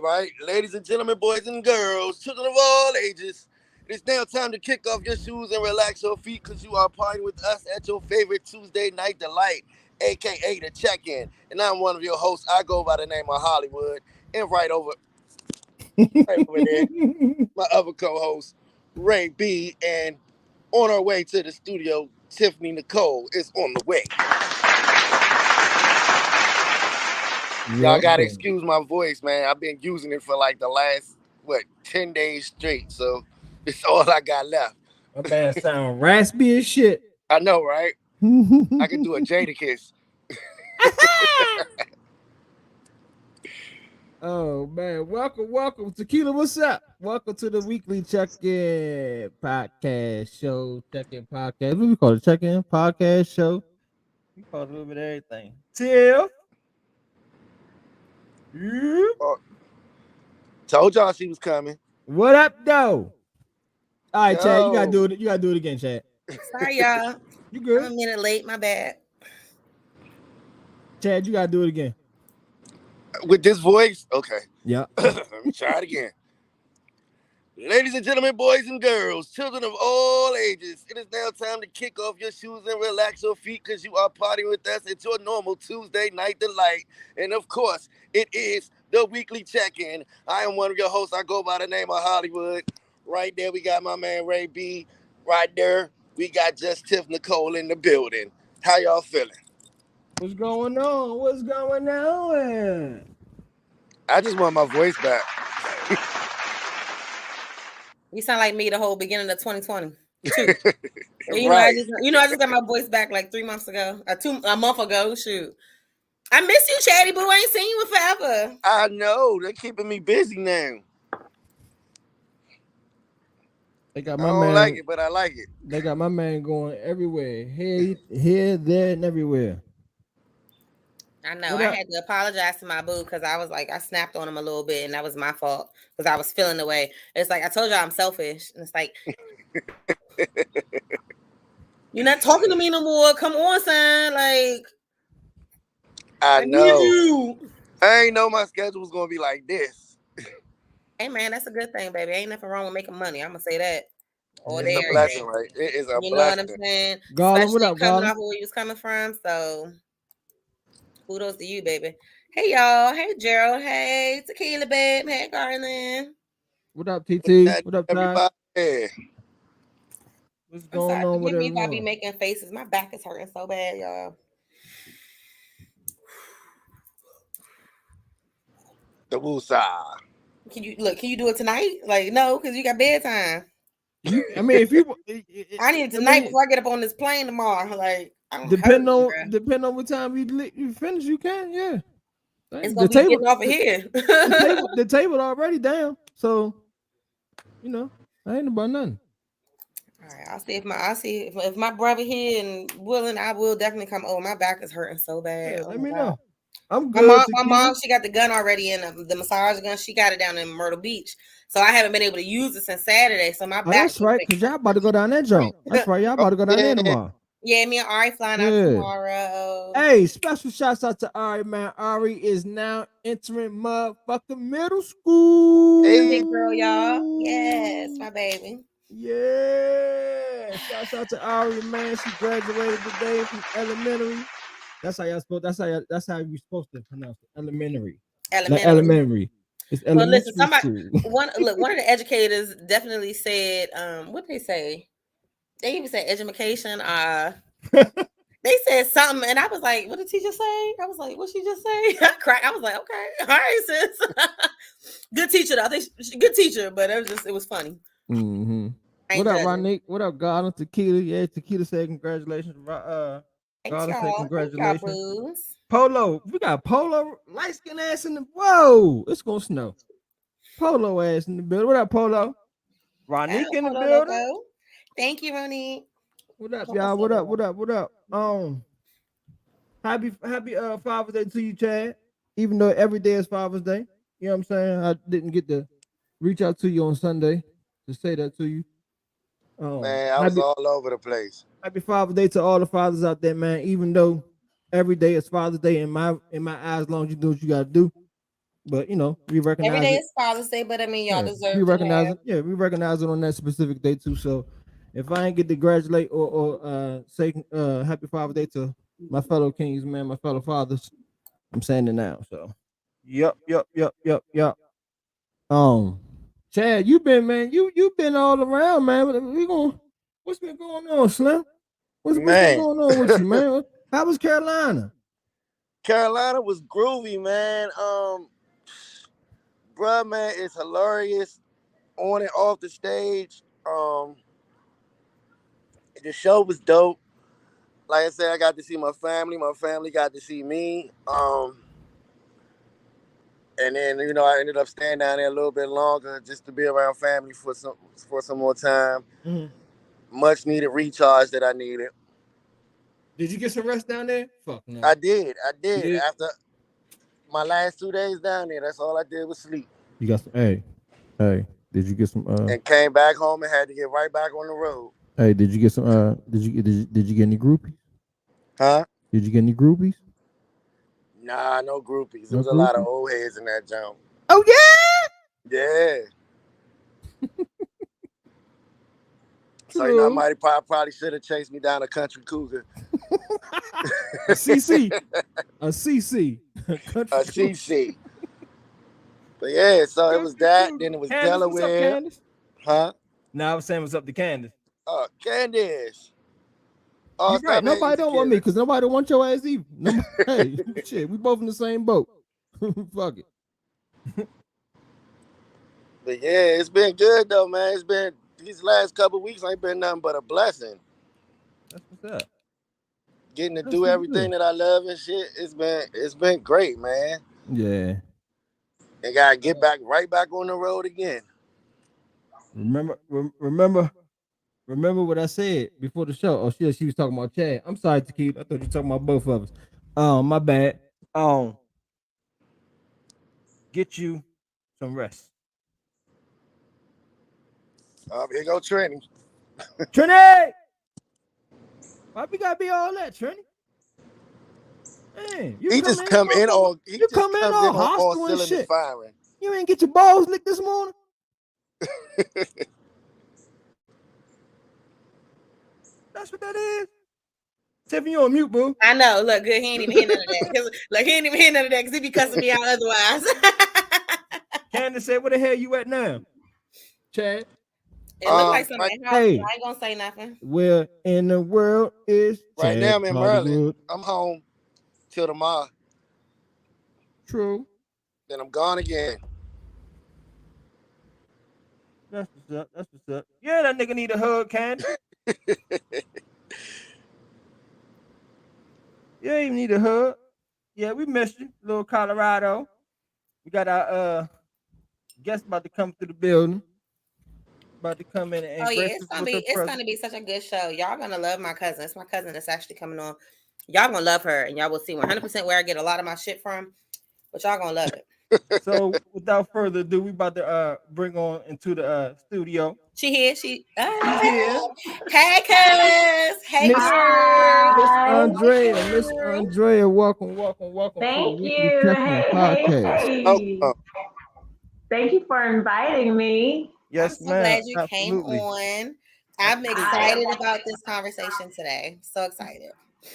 right, ladies and gentlemen, boys and girls, children of all ages, it is now time to kick off your shoes and relax your feet because you are partying with us at your favorite Tuesday night delight, aka the check-in. And I'm one of your hosts. I go by the name of Hollywood, and right over there, my other co-host, Ray B, and on our way to the studio, Tiffany Nicole is on the way. Y'all gotta excuse my voice, man. I've been using it for like the last 10 days straight, so it's all I got left. My man sound raspy as shit. I know, right? I can do a Jada kiss. Oh man, welcome, Tequila. What's up? Welcome to the weekly check-in podcast show. Check-in podcast. What we call it? Check-in podcast show. We call it a little bit of everything. Tiff. Told y'all she was coming. What up, though? All right, Chad, you gotta do it. You gotta do it again, Chad. Sorry, y'all. You good? I'm a minute late. My bad. Chad, you gotta do it again. With this voice? Okay. Yeah. Let me try it again. Ladies and gentlemen, boys and girls, children of all ages, it is now time to kick off your shoes and relax your feet because you are partying with us at your normal Tuesday night delight. And of course, it is the weekly check-in. I am one of your hosts. I go by the name of Hollywood. Right there, we got my man Ray B. Right there, we got just Tiff Nicole in the building. How y'all feeling? What's going on? What's going on? I just want my voice back. You sound like me the whole beginning of 2020. Right. I just got my voice back like 3 months ago, a month ago. Shoot, I miss you, Chatty Boo. I ain't seen you in forever. I know they're keeping me busy now. They got I my don't man, like it, but I like it. They got my man going everywhere, here, there, and everywhere. I know. I had to apologize to my boo because I was like, I snapped on him a little bit, and that was my fault because I was feeling the way. It's like I told y'all I'm selfish, and it's like you're not talking to me no more. Come on, son. Like I know. Need you. I ain't know my schedule was gonna be like this. Hey man, that's a good thing, baby. Ain't nothing wrong with making money. I'm gonna say that. It's a blessing, right? It is a blessing. You know what I'm saying? Garland, what up, coming off where you was coming from. So kudos to you, baby. Hey y'all. Hey Gerald. Hey Tequila, babe. Hey Garland. What up, TT? What up, everybody? What's going on with everyone? Forgive me if I be making faces. My back is hurting so bad, y'all. The woosah. Can you do it tonight? Like, no, because you got bedtime. I mean, if you, I need it tonight before I get up on this plane tomorrow. Like, depending on what time you finish, you can, yeah. It's gonna be getting off of here. the table already down, so I ain't about nothing. All right, I'll see if my brother here and willing, I will definitely come over. My back is hurting so bad. Yeah, let me know. I'm good. My mom, she got the gun already in the massage gun. She got it down in Myrtle Beach, so I haven't been able to use it since Saturday. So my back. That's right, because y'all about to go down that jump. That's right, y'all about to go down there tomorrow. Yeah, me and Ari flying out tomorrow. Hey, special shouts out to Ari, man. Ari is now entering motherfucking middle school. Hey, big girl, y'all. Yes, my baby. Yeah. Shouts out to Ari, man. She graduated today from elementary. That's how you're supposed to pronounce it. Elementary. Elementary. It's elementary. Well, listen, one of the educators definitely said, what they say? They even said education. They said something, and I was like, "What did the teacher say?" I was like, "What she just say?" I cried. I was like, "Okay, all right, sis." Good teacher, though. I think good teacher, but it was funny. Mm-hmm. What up, Ronique? What up, Garland? Tequila? Yeah, Tequila said congratulations. Garland said congratulations. Polo, we got Polo, light skin ass in the. Whoa, it's gonna snow. Polo ass in the building. What up, Polo? Ronique in the building. Logo. Thank you, Ronnie. What up, y'all? What up? Happy Father's Day to you, Chad. Even though every day is Father's Day. You know what I'm saying? I didn't get to reach out to you on Sunday to say that to you. Man, I was all over the place. Happy Father's Day to all the fathers out there, man. Even though every day is Father's Day in my eyes, as long as you do what you gotta do. But we recognize every day it. is Father's Day, but I mean, y'all deserve. We recognize it. Yeah, we recognize it on that specific day too. So if I ain't get to congratulate or say Happy Father's Day to my fellow kings, man, my fellow fathers, I'm saying it now. So, yep. Chad, you been been all around, man. What's been going on, Slim? What's been going on with you, man? How was Carolina? Carolina was groovy, man. Bruh, man, it's hilarious on and off the stage. The show was dope. Like I said, I got to see my family. My family got to see me. And then I ended up staying down there a little bit longer just to be around family for some more time. Mm-hmm. Much needed recharge that I needed. Did you get some rest down there? Fuck no. I did. After my last 2 days down there, that's all I did was sleep. You got some. Hey. Did you get some? And came back home and had to get right back on the road. Hey, did you get some? Did you get any groupies? Huh? Did you get any groupies? Nah, no groupies. There was a lot of old heads in that jump. Oh yeah. Yeah. So I probably should have chased me down a country cougar. A CC. A CC. A CC. But yeah, so it was that. Then it was Candace, Delaware. What's up, Candace? Huh? No, I was saying what's up to Candace. Candace. You're right. Nobody don't want me because nobody don't want your ass either. Hey, shit, we both in the same boat. Fuck it. But yeah, it's been good though, man. It's been these last couple of weeks ain't been nothing but a blessing. That's what's up. Getting to do everything that I love and shit. It's been great, man. Yeah. And gotta get right back on the road again. Remember what I said before the show? Oh, she was talking about Chad. I'm sorry, Tequila. I thought you were talking about both of us. My bad. Get you some rest. Here go Trini. Trini! Why we gotta be all that, Trini? Man, you come in all hostile and shit. Firing. You ain't get your balls licked this morning? That's what that is. Tiffany, you on mute, boo. I know. Look, good. He ain't even hear none of that. Like, he ain't even hear none of that because he be cussing me out otherwise. Candace said, where the hell you at now? Chad? It look like something. Hey, I ain't gonna say nothing. Where in the world is right now? I'm in Maryland. I'm home till tomorrow. True. Then I'm gone again. That's what's up. Yeah, that nigga need a hug, Candace. Yeah, you need a hug. Yeah, we missed you, little Colorado. We got our guest about to come through the building. About to come in and it's gonna be such a good show. Y'all gonna love my cousin. It's my cousin that's actually coming on. Y'all gonna love her, and y'all will see 100% where I get a lot of my shit from. But y'all gonna love it. So without further ado, we about to bring on into the studio. She here. She's here. Hey, cuz. Hey, Miss Andrea. Miss Andrea, welcome. Thank you. Hey. Thank you for inviting me. Yes, I'm so glad you came on. I'm excited about this conversation today. So excited.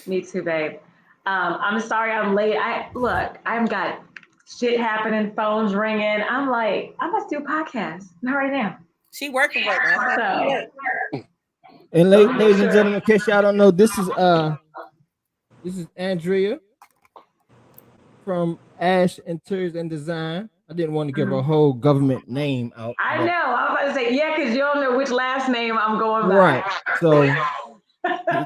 Me too, babe. I'm sorry I'm late. I've got shit happening, phones ringing. I'm like, I must do a podcast. Not right now. She working right now. And ladies and gentlemen, in case y'all don't know, this is Andrea from Ash Interiors and Design. I didn't want to give her whole government name out. I know. I was about to say, yeah, because you don't know which last name I'm going by. Right. So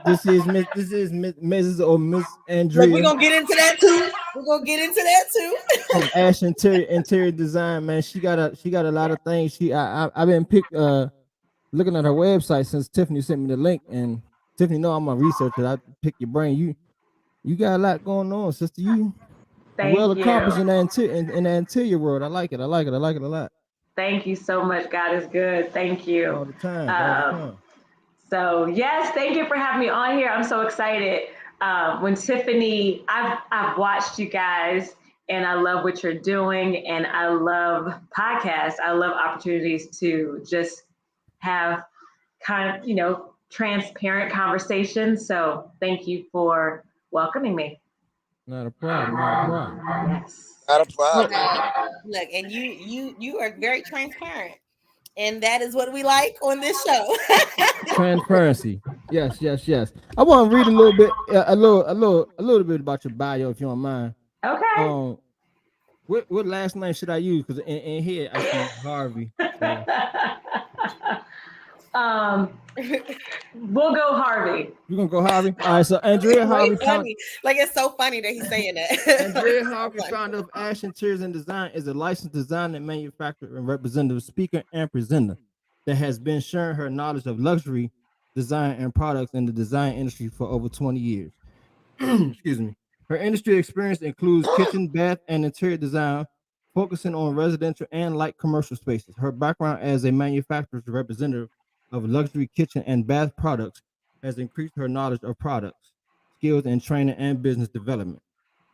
this is Mrs. or Miss Andrea. Look, we're gonna get into that too. From Ash Interior Design, man. She got a lot of things. I've been looking at her website since Tiffany sent me the link, and Tiffany know I'm a researcher. I pick your brain. You got a lot going on, sister. You well accomplished in the interior world. I like it a lot. Thank you so much. God is good. Thank you. All the time. So yes, thank you for having me on here. I'm so excited. When Tiffany, I've watched you guys and I love what you're doing, and I love podcasts. I love opportunities to just have kind of, transparent conversations. So thank you for welcoming me. Not a problem. Not a problem. Yes. Not a problem. Look, and you are very transparent, and that is what we like on this show. Transparency. Yes. I want to read a little bit, a little bit about your bio, if you don't mind. Okay. What last name should I use? Because in here I see Harvey. So. We'll go Harvey. You're gonna go Harvey. All right. So Andrea Harvey. Funny. Like, it's so funny that he's saying that. Andrea Harvey, founder of Ash Interiors and Design, is a licensed designer, manufacturer, and representative, speaker, and presenter that has been sharing her knowledge of luxury design and products in the design industry for over 20 years. Excuse me. Her industry experience includes kitchen, bath, and interior design, focusing on residential and light commercial spaces. Her background as a manufacturer's representative of luxury kitchen and bath products has increased her knowledge of products, skills, and training and business development.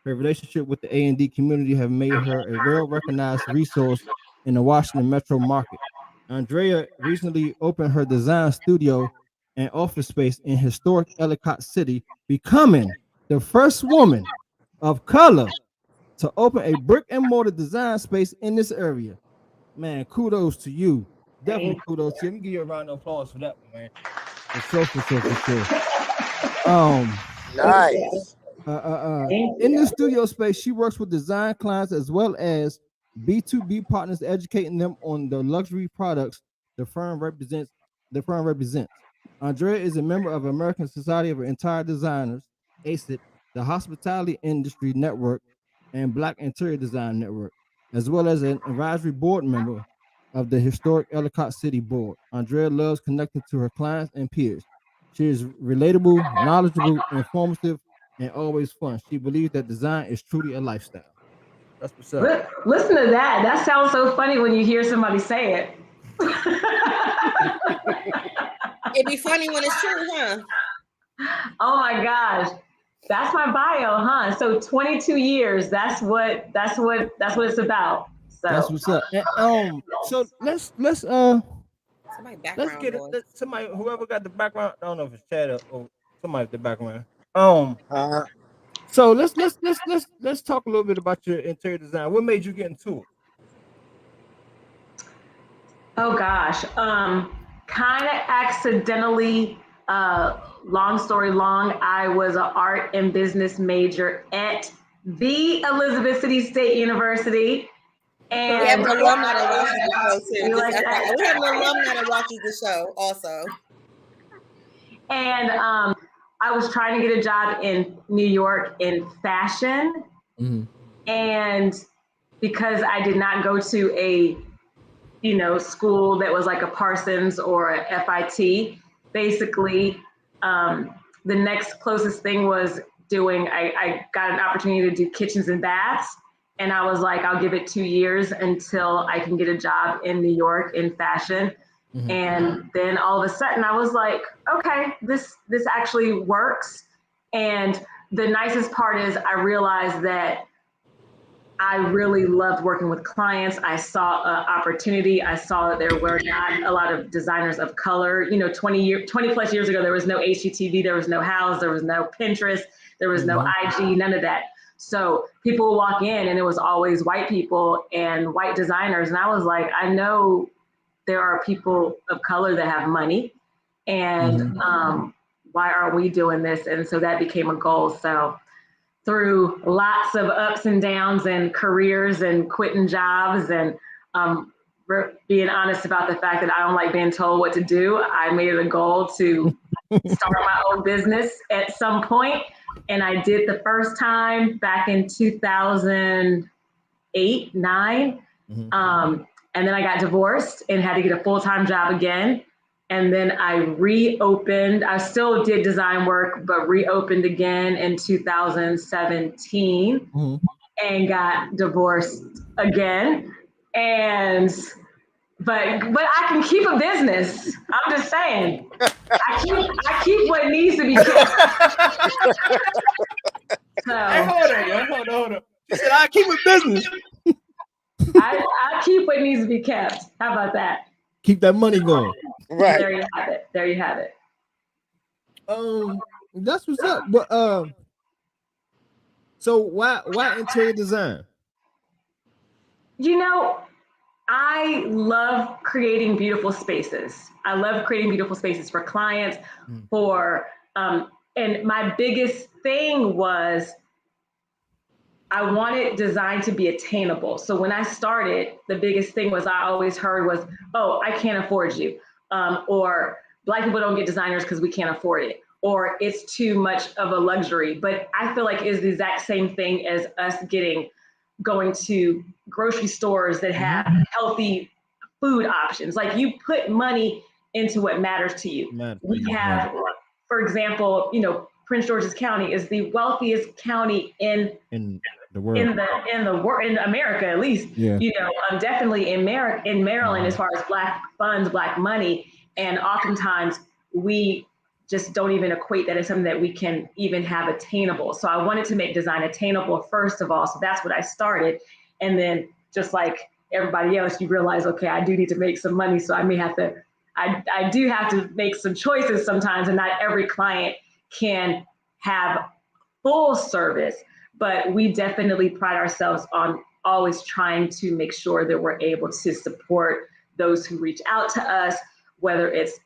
Her relationship with the A&D community have made her a well-recognized resource in the Washington metro market. Andrea recently opened her design studio and office space in historic Ellicott City, becoming the first woman of color to open a brick and mortar design space in this area. Man, kudos to you. Definitely kudos to you. Let me give you a round of applause for that one, man. For sure. Nice. In the studio space, she works with design clients as well as B2B partners, educating them on the luxury products the firm represents. Andrea is a member of American Society of Interior Designers, ACID, the Hospitality Industry Network, and Black Interior Design Network, as well as an advisory board member of the historic Ellicott City Board. Andrea loves connecting to her clients and peers. She is relatable, knowledgeable, informative, and always fun. She believes that design is truly a lifestyle. That's what's up. Listen to that. That sounds so funny when you hear somebody say it. It'd be funny when it's true, huh? Oh my gosh. That's my bio, huh? So 22 years. That's what it's about. So that's what's up. And, so let's get it. Somebody, whoever got the background, I don't know if it's Chad or somebody at the background. So let's talk a little bit about your interior design. What made you get into it? Oh gosh, kind of accidentally. Long story long, I was an art and business major at the Elizabeth City State University. And we have an alumni that watches the show too. We have an alumni that watches the show also. And I was trying to get a job in New York in fashion. Mm-hmm. And because I did not go to a, school that was like a Parsons or a FIT, basically, the next closest thing was I got an opportunity to do kitchens and baths. And I was like, I'll give it 2 years until I can get a job in New York in fashion. Mm-hmm. And then all of a sudden I was like, okay, this actually works. And the nicest part is I realized that I really loved working with clients. I saw an opportunity. I saw that there were not a lot of designers of color. 20 plus years ago, there was no HGTV, there was no House, there was no Pinterest, there was no IG, none of that. So people would walk in and it was always white people and white designers. And I was like, I know there are people of color that have money, and why aren't we doing this? And so that became a goal. So through lots of ups and downs and careers and quitting jobs and being honest about the fact that I don't like being told what to do, I made it a goal to start my own business at some point. And I did the first time back in 2008, 9. And then I got divorced and had to get a full-time job again. And then I reopened. I still did design work, but reopened again in 2017 and got divorced again. But I can keep a business. I'm just saying. I keep what needs to be kept. So, hey, hold on. She said I I keep it business. I keep what needs to be kept. How about that? Keep that money going. Right. There you have it. There you have it. That's what's up. But so why interior design? You know, I love creating beautiful spaces. I love creating beautiful spaces for clients, and my biggest thing was I wanted design to be attainable. So when I started, the biggest thing was I always heard was, oh, I can't afford you. Or Black people don't get designers because we can't afford it. Or it's too much of a luxury. But I feel like it's the exact same thing as us going to grocery stores that have healthy food options. Like you put money into what matters to you. We have, for example, Prince George's County is the wealthiest county in the world, in America, at least. Yeah. Definitely in Maryland, as far as Black funds, Black money, and oftentimes we just don't even equate that as something that we can even have attainable. So I wanted to make design attainable first of all. So that's what I started, and then just like everybody else, you realize, okay, I do need to make some money, so I do have to make some choices sometimes, and not every client can have full service, but we definitely pride ourselves on always trying to make sure that we're able to support those who reach out to us, whether it's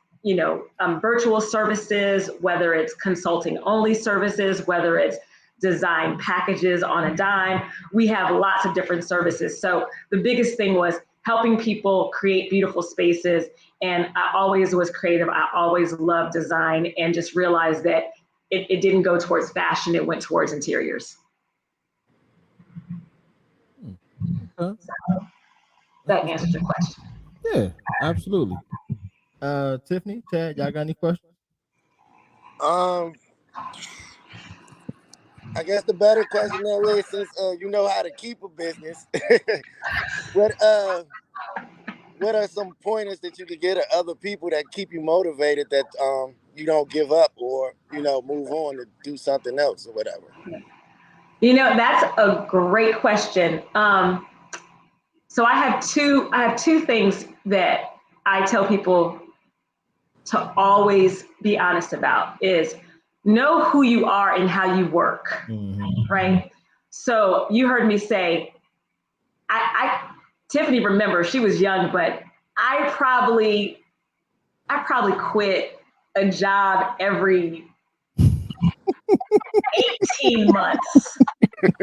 virtual services, whether it's consulting only services, whether it's design packages on a dime. We have lots of different services. So the biggest thing was helping people create beautiful spaces. And I always was creative. I always loved design, and just realized that it didn't go towards fashion. It went towards interiors. So that answers your question. Yeah, absolutely. Tiffany, Chad, y'all got any questions? I guess the better question there is, since you know how to keep a business, what are some pointers that you could get to other people that keep you motivated, that you don't give up, or move on to do something else or whatever? That's a great question. So I have two things that I tell people to always be honest about is know who you are and how you work, right? So you heard me say, Tiffany, remember, she was young, but I probably quit a job every 18 months. And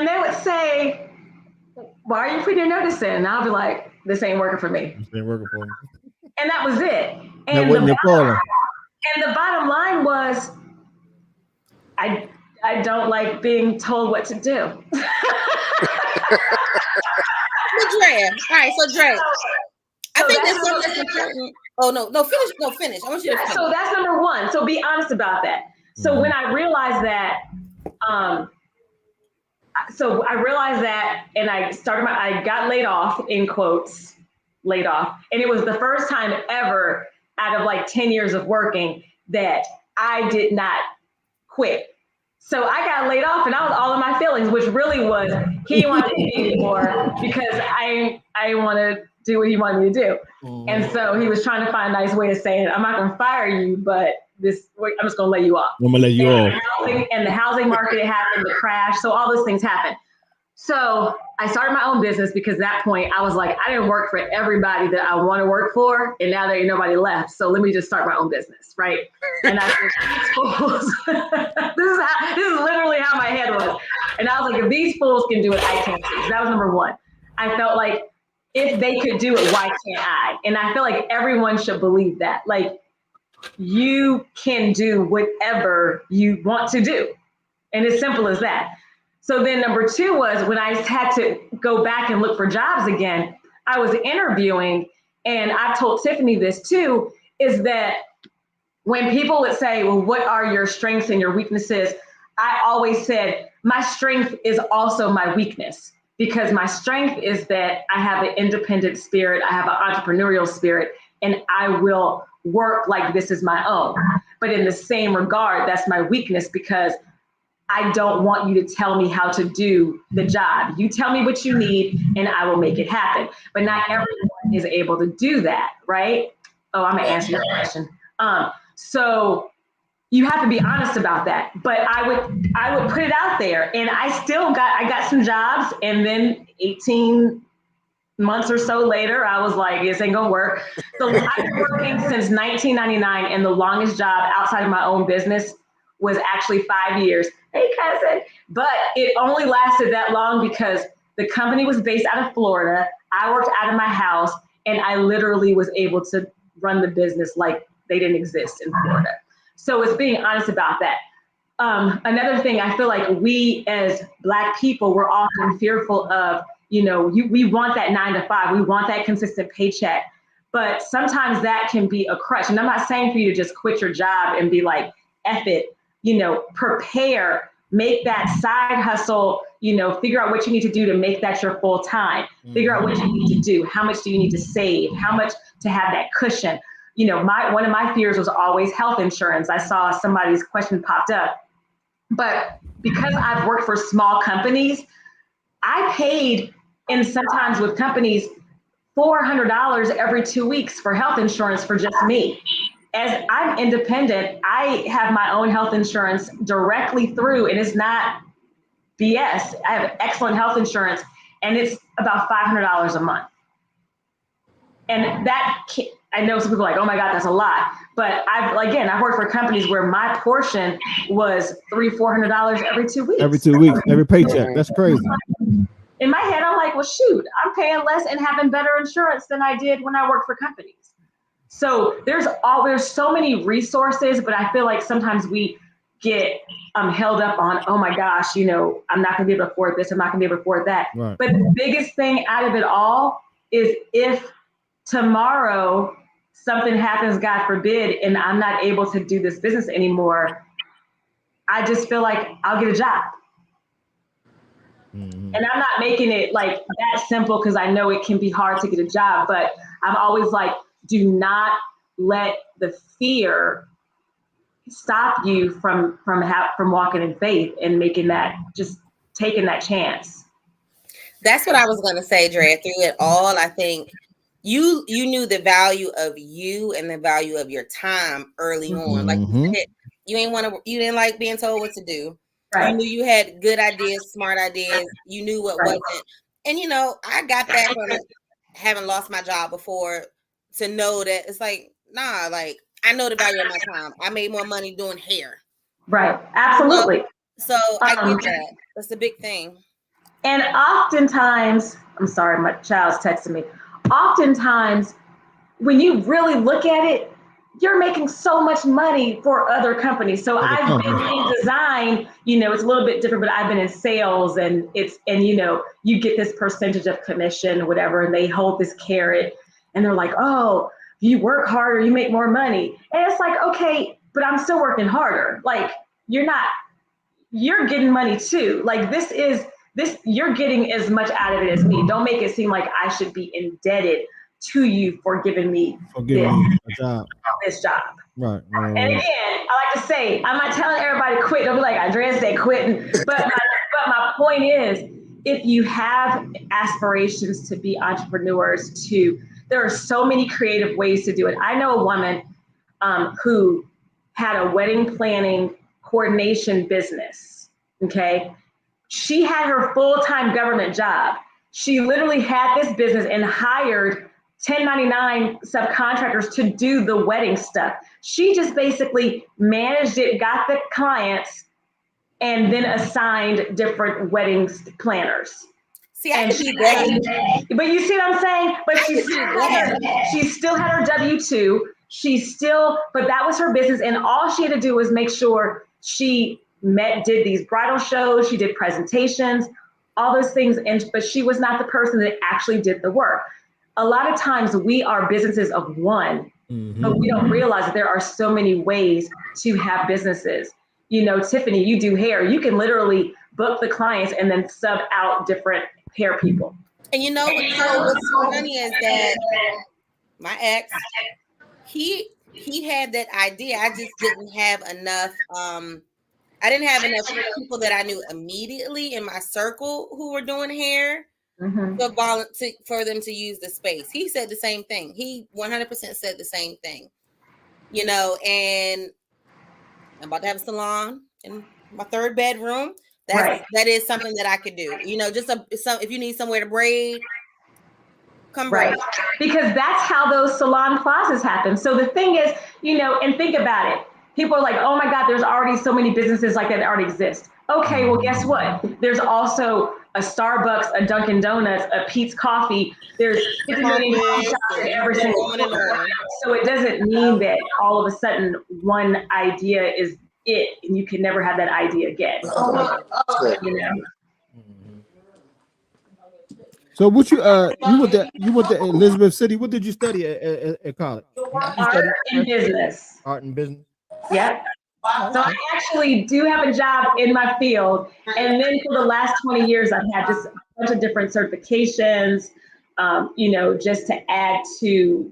they would say, why are you putting your notice in? And I'll be like, this ain't working for me. This ain't working for me. And that was it. And the bottom line was, I don't like being told what to do. Andrea. All right, so Dre, I think there's something that's important. Oh, no, finish. I want you to finish. So that's number one. So be honest about that. So when I realized that, and I got laid off, in quotes, laid off. And it was the first time ever out of like 10 years of working that I did not quit. So I got laid off, and I was all in my feelings, which really was, he didn't want to see me anymore because I didn't want to do what he wanted me to do. And so he was trying to find a nice way to say it. I'm not going to fire you, but I'm just going to lay you off. I'm going to lay you off. And the housing market happened, the crash. So all those things happened. So I started my own business because at that point I was like, I didn't work for everybody that I want to work for, and now there ain't nobody left. So let me just start my own business, right? And I was this is literally how my head was. And I was like, if these fools can do it, I can too. So that was number one. I felt like if they could do it, why can't I? And I feel like everyone should believe that. Like, you can do whatever you want to do. And as simple as that. So then number two was when I had to go back and look for jobs again, I was interviewing, and I've told Tiffany this too, is that when people would say, well, what are your strengths and your weaknesses? I always said, my strength is also my weakness, because my strength is that I have an independent spirit, I have an entrepreneurial spirit, and I will work like this is my own. But in the same regard, that's my weakness, because I don't want you to tell me how to do the job. You tell me what you need and I will make it happen. But not everyone is able to do that, right? Oh, I'm gonna answer your question. So you have to be honest about that. But I would put it out there, and I got some jobs, and then 18 months or so later, I was like, this ain't gonna work. So I've been working since 1999, and the longest job outside of my own business was actually 5 years. Hey, cousin. But it only lasted that long because the company was based out of Florida. I worked out of my house, and I literally was able to run the business like they didn't exist in Florida. So it's being honest about that. Another thing, I feel like we as Black people, we're often fearful of, we want that 9 to 5, we want that consistent paycheck, but sometimes that can be a crutch. And I'm not saying for you to just quit your job and be like, F it, prepare, make that side hustle, figure out what you need to do to make that your full time, figure out what you need to do, how much do you need to save, how much to have that cushion. One of my fears was always health insurance. I saw somebody's question popped up, but because I've worked for small companies, I paid, and sometimes with companies, $400 every 2 weeks for health insurance for just me. As I'm independent, I have my own health insurance directly through, and it's not BS. I have excellent health insurance, and it's about $500 a month. And that, I know some people are like, oh my God, that's a lot. But I've worked for companies where my portion was $300-400 every 2 weeks. Every 2 weeks, every paycheck. That's crazy. In my head, I'm like, well, shoot, I'm paying less and having better insurance than I did when I worked for companies. So there's so many resources, but I feel like sometimes we get held up on, oh my gosh, I'm not gonna be able to afford this, I'm not gonna be able to afford that. Right. But the biggest thing out of it all is if tomorrow something happens, God forbid, and I'm not able to do this business anymore, I just feel like I'll get a job. Mm-hmm. And I'm not making it like that simple because I know it can be hard to get a job, but I'm always like, do not let the fear stop you from walking in faith and making that, just taking that chance. That's what I was going to say, Drea. Through it all, I think you knew the value of you and the value of your time early on. Like you said, you didn't like being told what to do. Right. You knew you had good ideas, smart ideas. You knew what wasn't. And I got that from having lost my job before, to know that it's like, nah, like I know the value of my time. I made more money doing hair. Right. Absolutely. So I get that. That's a big thing. And oftentimes, I'm sorry, my child's texting me. Oftentimes, when you really look at it, you're making so much money for other companies. So I've been in design, it's a little bit different, but I've been in sales, and you get this percentage of commission, whatever, and they hold this carrot and they're like, oh, you work harder, you make more money. And it's like, okay, but I'm still working harder. Like you're getting money too. Like this, you're getting as much out of it as me. Don't make it seem like I should be indebted to you for giving me this job. Right. And again, I like to say, I'm not telling everybody to quit. Don't be like, Andrea said quitting. But my point is, if you have aspirations to be entrepreneurs, there are so many creative ways to do it. I know a woman who had a wedding planning coordination business. Okay. She had her full-time government job. She literally had this business and hired 1099 subcontractors to do the wedding stuff. She just basically managed it, got the clients, and then assigned different wedding planners. See, I see that. But you see what I'm saying? But she still had her W-2. But that was her business. And all she had to do was make sure she did these bridal shows. She did presentations, all those things. But she was not the person that actually did the work. A lot of times we are businesses of one, but we don't realize that there are so many ways to have businesses. Tiffany, you do hair. You can literally book the clients and then sub out different hair people. And what's funny is that my ex, he had that idea. I just didn't have enough. I didn't have enough people that I knew immediately in my circle who were doing hair for them to use the space. He said the same thing. He 100% said the same thing. You know, and I'm about to have a salon in my 3rd bedroom. That is something that I could do. You know, just if you need somewhere to braid, come braid. Because that's how those salon plazas happen. So the thing is, you know, and think about it. People are like, oh my God, there's already so many businesses like that already exist. Okay, well, guess what? There's also a Starbucks, a Dunkin' Donuts, a Pete's Coffee. There's 50 million coffee shops in every single corner. So it doesn't mean that all of a sudden one idea is it, and you can never have that idea again. You know? So what you went to Elizabeth City. What did you study at college? Art and business. Art and business. Yep. So I actually do have a job in my field. And then for the last 20 years, I've had just a bunch of different certifications, you know, just to add to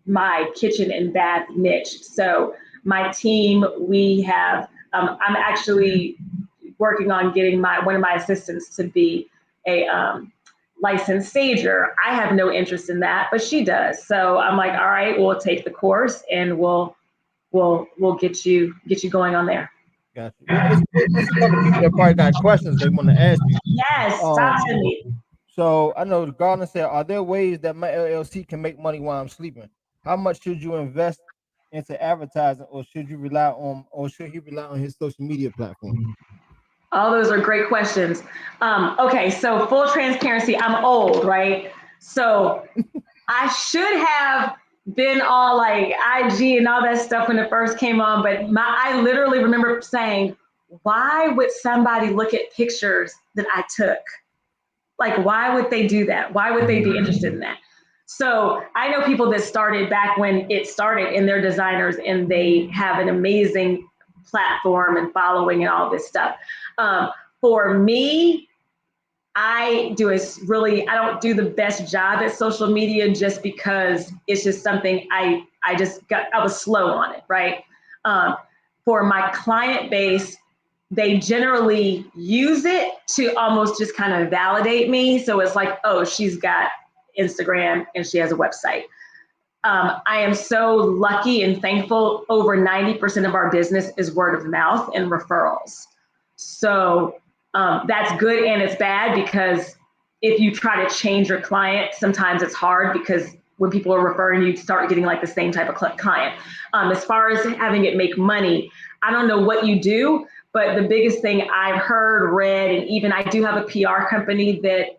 my kitchen and bath niche. So my team, we have, I'm actually working on getting one of my assistants to be a licensed stager. I have no interest in that, but she does. So I'm like, all right, we'll take the course and we'll get you going on there. Gotcha. It's a lot of people that probably got questions they want to ask you. Yes, talk to me. So I know Gardner said, are there ways that my LLC can make money while I'm sleeping? How much should you invest into advertising, or should he rely on his social media platform? All those are great questions. Okay, so full transparency, I'm old, right? So I should have been all like IG and all that stuff when it first came on, but I literally remember saying, why would somebody look at pictures that I took? Like, why would they do that? Why would they be interested in that? So I know people that started back when it started, and they're designers and they have an amazing platform and following and all this stuff. For me, I don't do the best job at social media just because it's just something I was slow on it, right? For my client base, they generally use it to almost just kind of validate me. So it's like, oh, she's got Instagram and she has a website. I am so lucky and thankful. Over 90% of our business is word of mouth and referrals. So that's good and it's bad, because if you try to change your client, sometimes it's hard, because when people are referring you, start getting like the same type of client. As far as having it make money, I don't know what you do, but the biggest thing I've heard, read, and even I do have a PR company that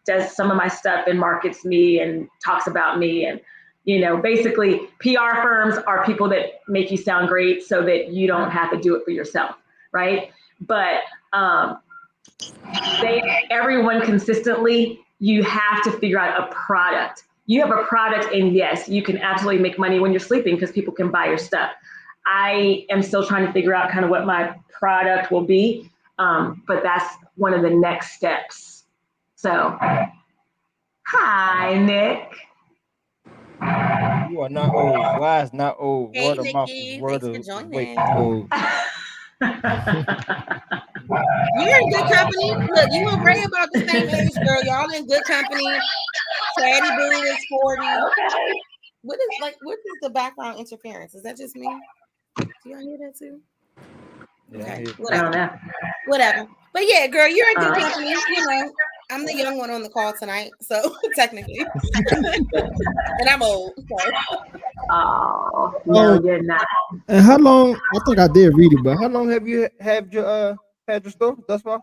does some of my stuff and markets me and talks about me. And, you know, basically PR firms are people that make you sound great so that you don't have to do it for yourself, right? But everyone consistently, you have to figure out a product. You have a product, and yes, you can absolutely make money when you're sleeping because people can buy your stuff. I am still trying to figure out kind of what my product will be, but that's one of the next steps. So, hi, Nick. You are not old. Why is not old? Hey, word of mouth Nikki, is word thanks of for weight. joining. You're in good company. Look, you and Ray about the same age, girl. Y'all in good company. Teddy Boo is 40. Okay. What is the background interference? Is that just me? Do y'all hear that too? Okay. Whatever. But yeah, girl, you're in good company. You know, I'm the young one on the call tonight, so technically. And I'm old. So. Oh, no, you're not. And how long? I think I did read it, but how long have you had your store thus far?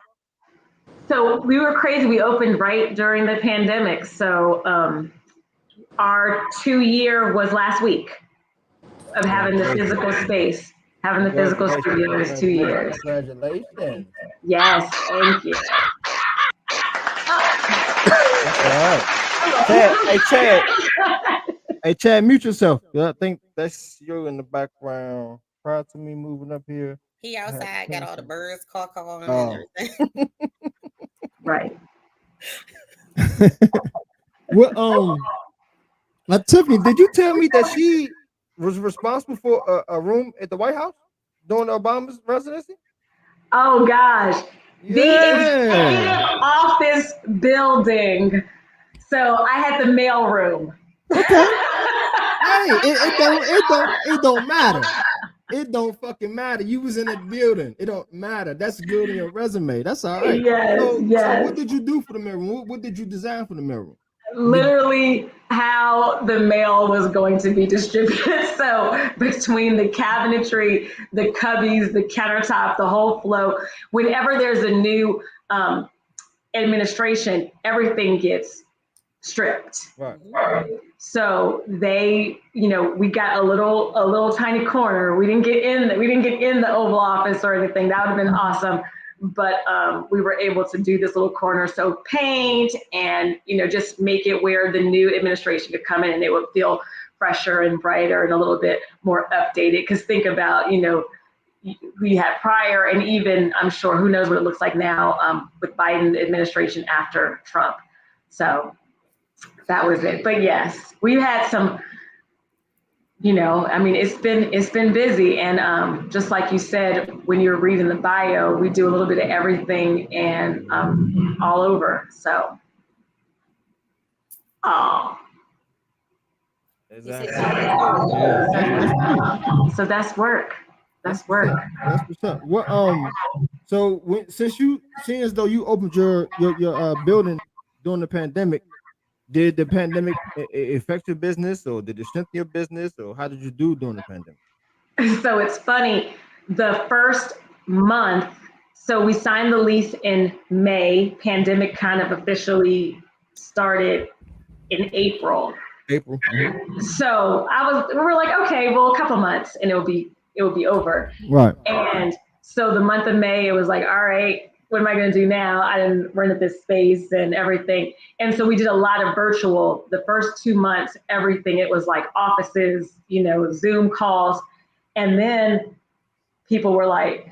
So we were crazy. We opened right during the pandemic. So our 2-year was last week of having the physical space, having the physical studio is 2 years. Congratulations. Yes, thank you. Chad. Hey, Chad, mute yourself. I think that's you in the background. Prior to me moving up here. He outside, got all the birds calling and everything. Right. Well, Tiffany, did you tell me that she was responsible for a room at the White House? during Obama's presidency? Oh gosh. Yeah. The executive office building. So I had the mail room. Okay. Hey, it don't matter. It don't fucking matter. You was in that building. It don't matter. That's good in your resume. That's all right. Yes, So what did you do for the mail room? What did you design for the mail room? Literally how the mail was going to be distributed. So between the cabinetry, the cubbies, the countertop, the whole flow, whenever there's a new administration, everything gets stripped. Right. So they, we got a little tiny corner. We didn't get in the Oval Office or anything. That would have been awesome. But we were able to do this little corner, so paint and just make it where the new administration could come in and it would feel fresher and brighter and a little bit more updated. Because think about we had prior, and even I'm sure who knows what it looks like now with Biden administration after Trump. So that was it. But yes, we've had some. It's been busy, and just like you said when you were reading the bio, we do a little bit of everything and all over. So, Exactly. So that's work. That's work. That's what's up. What so seeing as though you opened your building during the pandemic, did the pandemic affect your business, or did it strengthen your business, or how did you do during the pandemic? So it's funny, the first month, so we signed the lease in May, pandemic kind of officially started in April. So we were like, okay, well, a couple months and it would be over. Right. And so the month of May, it was like, all right, what am I going to do now? I didn't rent this space and everything. And so we did a lot of virtual. The first 2 months, everything, it was like offices, Zoom calls. And then people were like,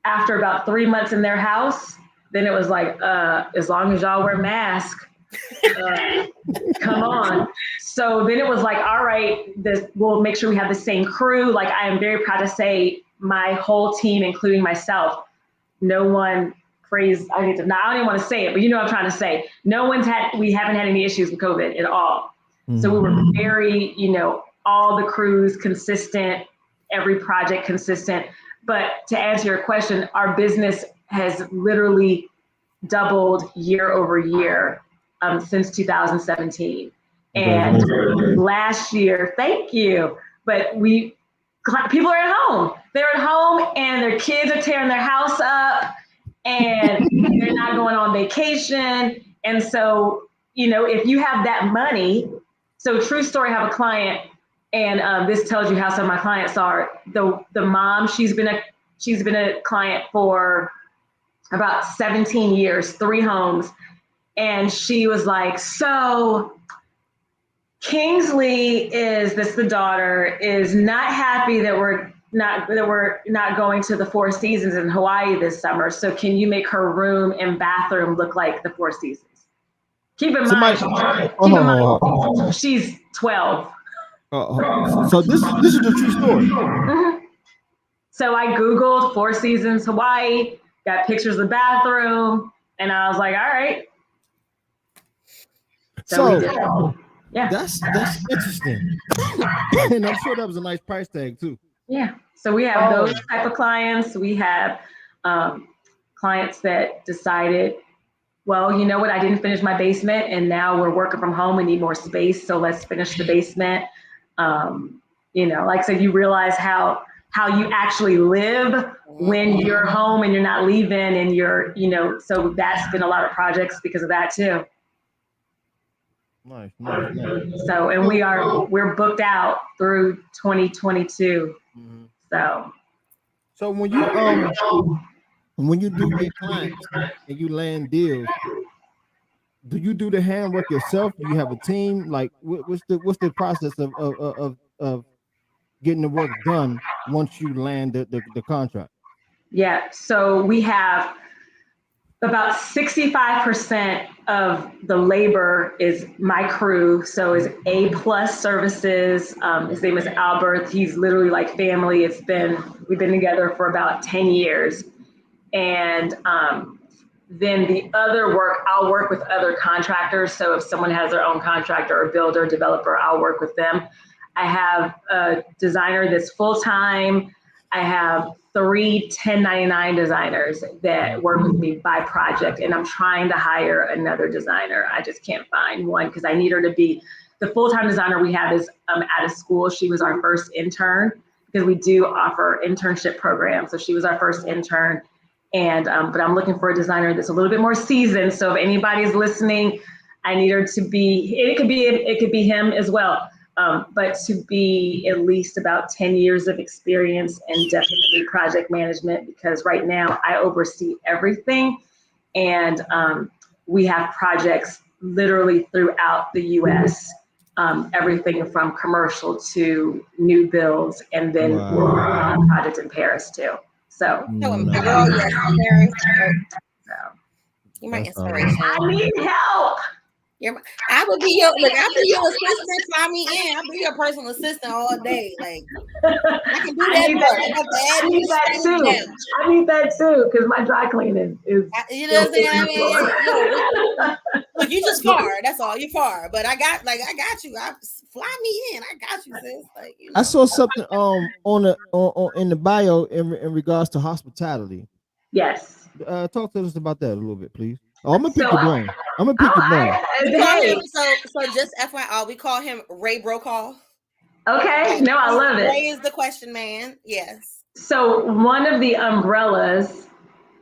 after about 3 months in their house, then it was like, as long as y'all wear masks, come on. So then it was like, all right, we'll make sure we have the same crew. Like, I am very proud to say my whole team, including myself, no one praised, I don't even want to say it, but what I'm trying to say. We haven't had any issues with COVID at all. Mm-hmm. So we were very, all the crews consistent, every project consistent. But to answer your question, our business has literally doubled year over year since 2017. And last year, thank you. But people are at home. They're at home and their kids are tearing their house up and they're not going on vacation. And so, if you have that money, so true story, I have a client, and this tells you how some of my clients are. The mom, she's been a client for about 17 years, 3 homes. And she was like, so Kingsley the daughter, is not happy that we're not going to the Four Seasons in Hawaii this summer. So can you make her room and bathroom look like the Four Seasons? Keep in mind, she's 12. So this is the true story. Mm-hmm. So I Googled Four Seasons Hawaii, got pictures of the bathroom, and I was like, all right. So yeah, that's interesting. And I'm sure that was a nice price tag too. Yeah. So we have those type of clients. We have clients that decided, well, you know what, I didn't finish my basement and now we're working from home, we need more space, so let's finish the basement. Like I said, you realize how you actually live when you're home and you're not leaving, and you're, so that's been a lot of projects because of that too. Nice. So, and we're booked out through 2022. Mm-hmm. So when you do get clients and you land deals, do you do the handwork yourself? Do you have a team? Like, what's the process of getting the work done once you land the contract? Yeah. So we have About 65% of the labor is my crew. So is A Plus Services. His name is Albert. He's literally like family. We've been together for about 10 years. And then the other work, I'll work with other contractors. So if someone has their own contractor or builder, developer, I'll work with them. I have a designer that's full-time. I have 3 1099 designers that work with me by project, and I'm trying to hire another designer. I just can't find one because I need her to be, the full-time designer we have is out of school. She was our first intern because we do offer internship programs. So she was our first intern. And, but I'm looking for a designer that's a little bit more seasoned. So if anybody's listening, I need her to be, it could be him as well. But to be at least about 10 years of experience and definitely project management, because right now I oversee everything. And we have projects literally throughout the US, everything from commercial to new builds, and then projects in Paris too. So, girl, yes, Paris. So, you're my inspiration. I need help. I would be your assistant. Fly me in. I'll be your personal assistant all day. Like I can do that. I need that too. I need that too because my dry cleaning is. You know what I'm saying? Look, you just far. That's all. You're far. But I got you. Fly me in. I got you, sis. Like, you know. I saw something on in the bio in regards to hospitality. Yes. Talk to us about that a little bit, please. Oh, I'm gonna pick your brain. So just FYI, we call him Ray Brokaw. Okay, no, I love it. Ray is the question man. Yes. So one of the umbrellas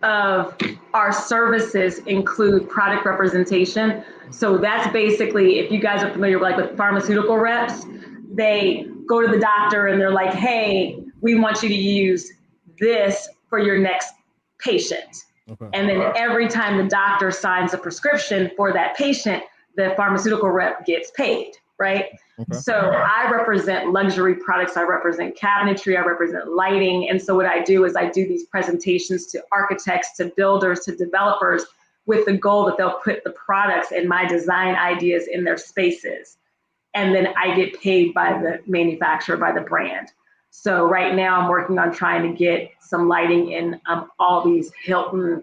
of our services include product representation. So that's basically, if you guys are familiar with pharmaceutical reps, they go to the doctor and they're like, hey, we want you to use this for your next patient. Okay. And then every time the doctor signs a prescription for that patient, the pharmaceutical rep gets paid, right? Okay. So I represent luxury products, I represent cabinetry, I represent lighting. And so what I do is I do these presentations to architects, to builders, to developers with the goal that they'll put the products and my design ideas in their spaces. And then I get paid by the manufacturer, by the brand. So right now I'm working on trying to get some lighting in all these Hilton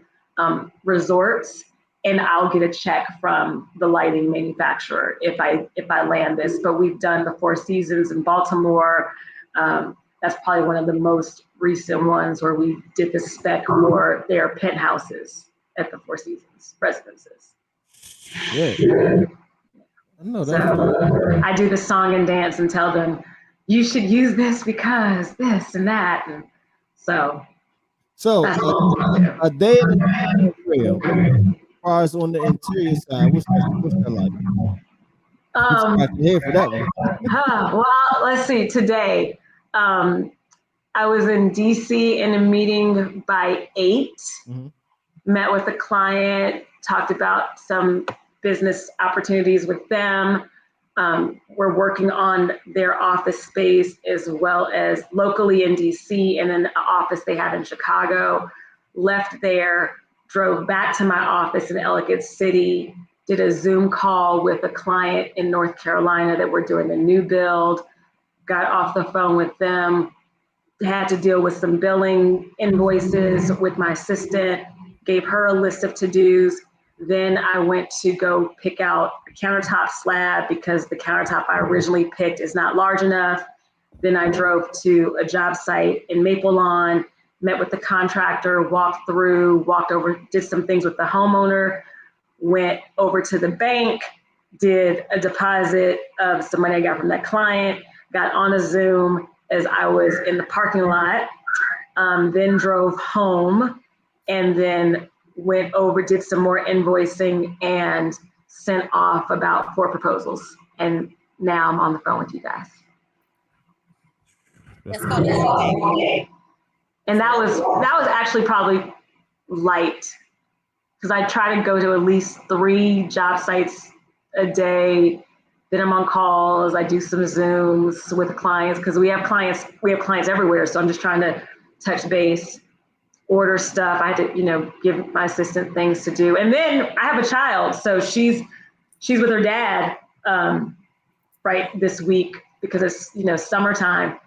resorts, and I'll get a check from the lighting manufacturer if I land this. But we've done the Four Seasons in Baltimore. That's probably one of the most recent ones where we did the spec for their penthouses at the Four Seasons residences. Yeah. No, so I do the song and dance and tell them, you should use this because this and that. And so a day in the real. As far as on the interior side, what's that like? For that one. Well, let's see. Today, I was in DC in a meeting by 8. Met with a client, talked about some business opportunities with them. We're working on their office space as well as locally in DC, and then the office they have in Chicago. Left there, drove back to my office in Ellicott City, did a Zoom call with a client in North Carolina that we're doing a new build, got off the phone with them, had to deal with some billing invoices with my assistant, gave her a list of to-dos. Then I went to go pick out a countertop slab because the countertop I originally picked is not large enough. Then I drove to a job site in Maple Lawn, met with the contractor, walked over, did some things with the homeowner, went over to the bank, did a deposit of some money I got from that client, got on a Zoom as I was in the parking lot, then drove home, and then went over, did some more invoicing, and sent off about 4 proposals. And now I'm on the phone with you guys. And that was actually probably light, because I try to go to at least 3 job sites a day. Then I'm on calls. I do some Zooms with clients because we have clients everywhere. So I'm just trying to touch base. order stuff. I had to, give my assistant things to do. And then I have a child, so she's with her dad right this week because it's summertime,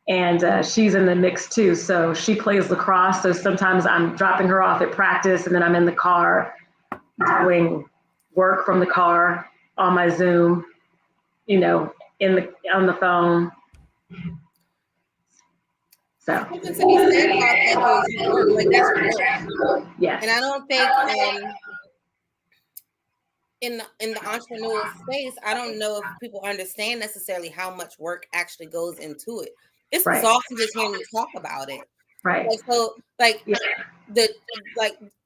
and she's in the mix too. So she plays lacrosse. So sometimes I'm dropping her off at practice, and then I'm in the car doing work from the car on my Zoom, on the phone. So something to be said about that though is you work, like that's work. Yes. And I don't think in the entrepreneurial space, I don't know if people understand necessarily how much work actually goes into it. It's exhausting just hearing you talk about it. Right.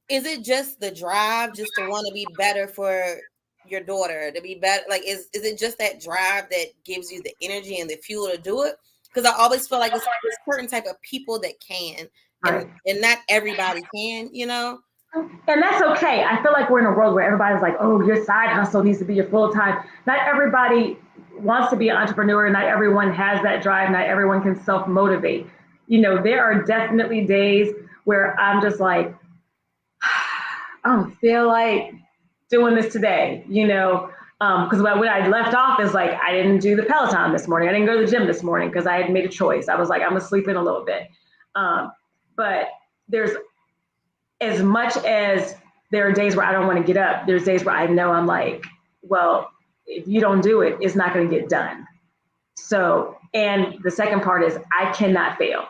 Is it just the drive just to want to be better for your daughter, to be better? Like, is it just that drive that gives you the energy and the fuel to do it? Because I always feel like it's a certain type of people that can, and not everybody can, And that's okay. I feel like we're in a world where everybody's like, oh, your side hustle needs to be your full time. Not everybody wants to be an entrepreneur. Not everyone has that drive. Not everyone can self-motivate. There are definitely days where I'm just like, I don't feel like doing this today, because when I left off is like, I didn't do the Peloton this morning. I didn't go to the gym this morning because I had made a choice. I was like, I'm gonna sleep in a little bit. But there's, as much as there are days where I don't want to get up, there's days where I know I'm like, well, if you don't do it, it's not going to get done. So, and the second part is I cannot fail.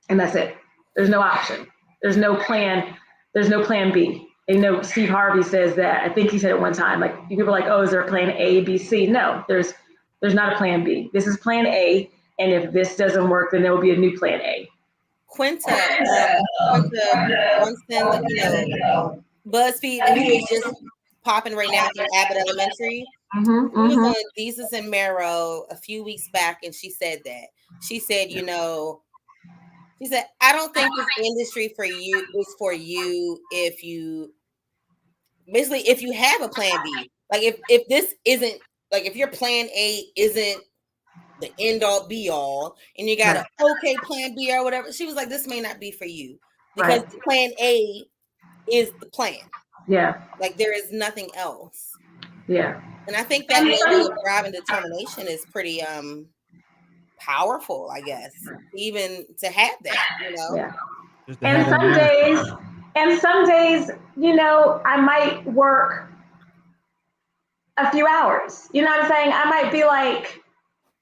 And that's it. There's no option. There's no plan. There's no plan B. Steve Harvey says that. I think he said it one time, like people are like, oh, is there a plan A, B, C? No, there's not a plan B. This is plan A. And if this doesn't work, then there will be a new plan A. Quinta Brunson, BuzzFeed, who is just popping right now from Abbott Elementary. She was on Desus and Mero a few weeks back, and she said that. She said, I don't think this industry for you is for you if you have a plan B. Like if this isn't, like if your plan A isn't the end all be all and you got an okay plan B or whatever, she was like, this may not be for you because plan A is the plan. Yeah. Like there is nothing else. Yeah. And I think that level of drive and determination is pretty powerful, I guess, even to have that, Yeah. And some days, I might work a few hours. You know what I'm saying? I might be like,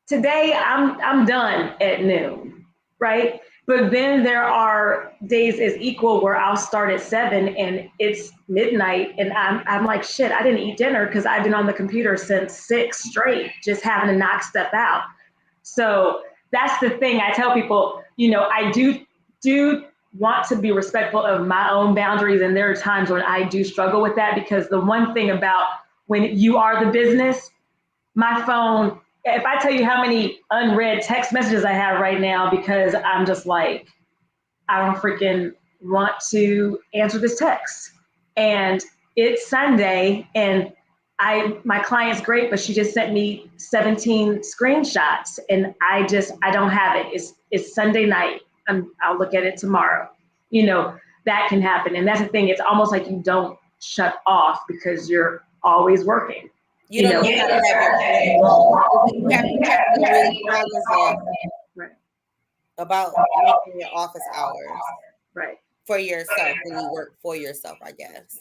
today I'm done at noon, right? But then there are days as equal where I'll start at 7 and it's midnight and I'm like, shit, I didn't eat dinner because I've been on the computer since 6 straight, just having to knock stuff out. So that's the thing I tell people, I do want to be respectful of my own boundaries. And there are times when I do struggle with that, because the one thing about when you are the business, my phone, if I tell you how many unread text messages I have right now, because I'm just like, I don't freaking want to answer this text. And it's Sunday and my client's great, but she just sent me 17 screenshots and I don't have it. It's Sunday night. I'll look at it tomorrow. That can happen. And that's the thing. It's almost like you don't shut off because you're always working. You don't know how to have your plan. You have to be really cognizant about making your office hours for yourself when you work for yourself, I guess.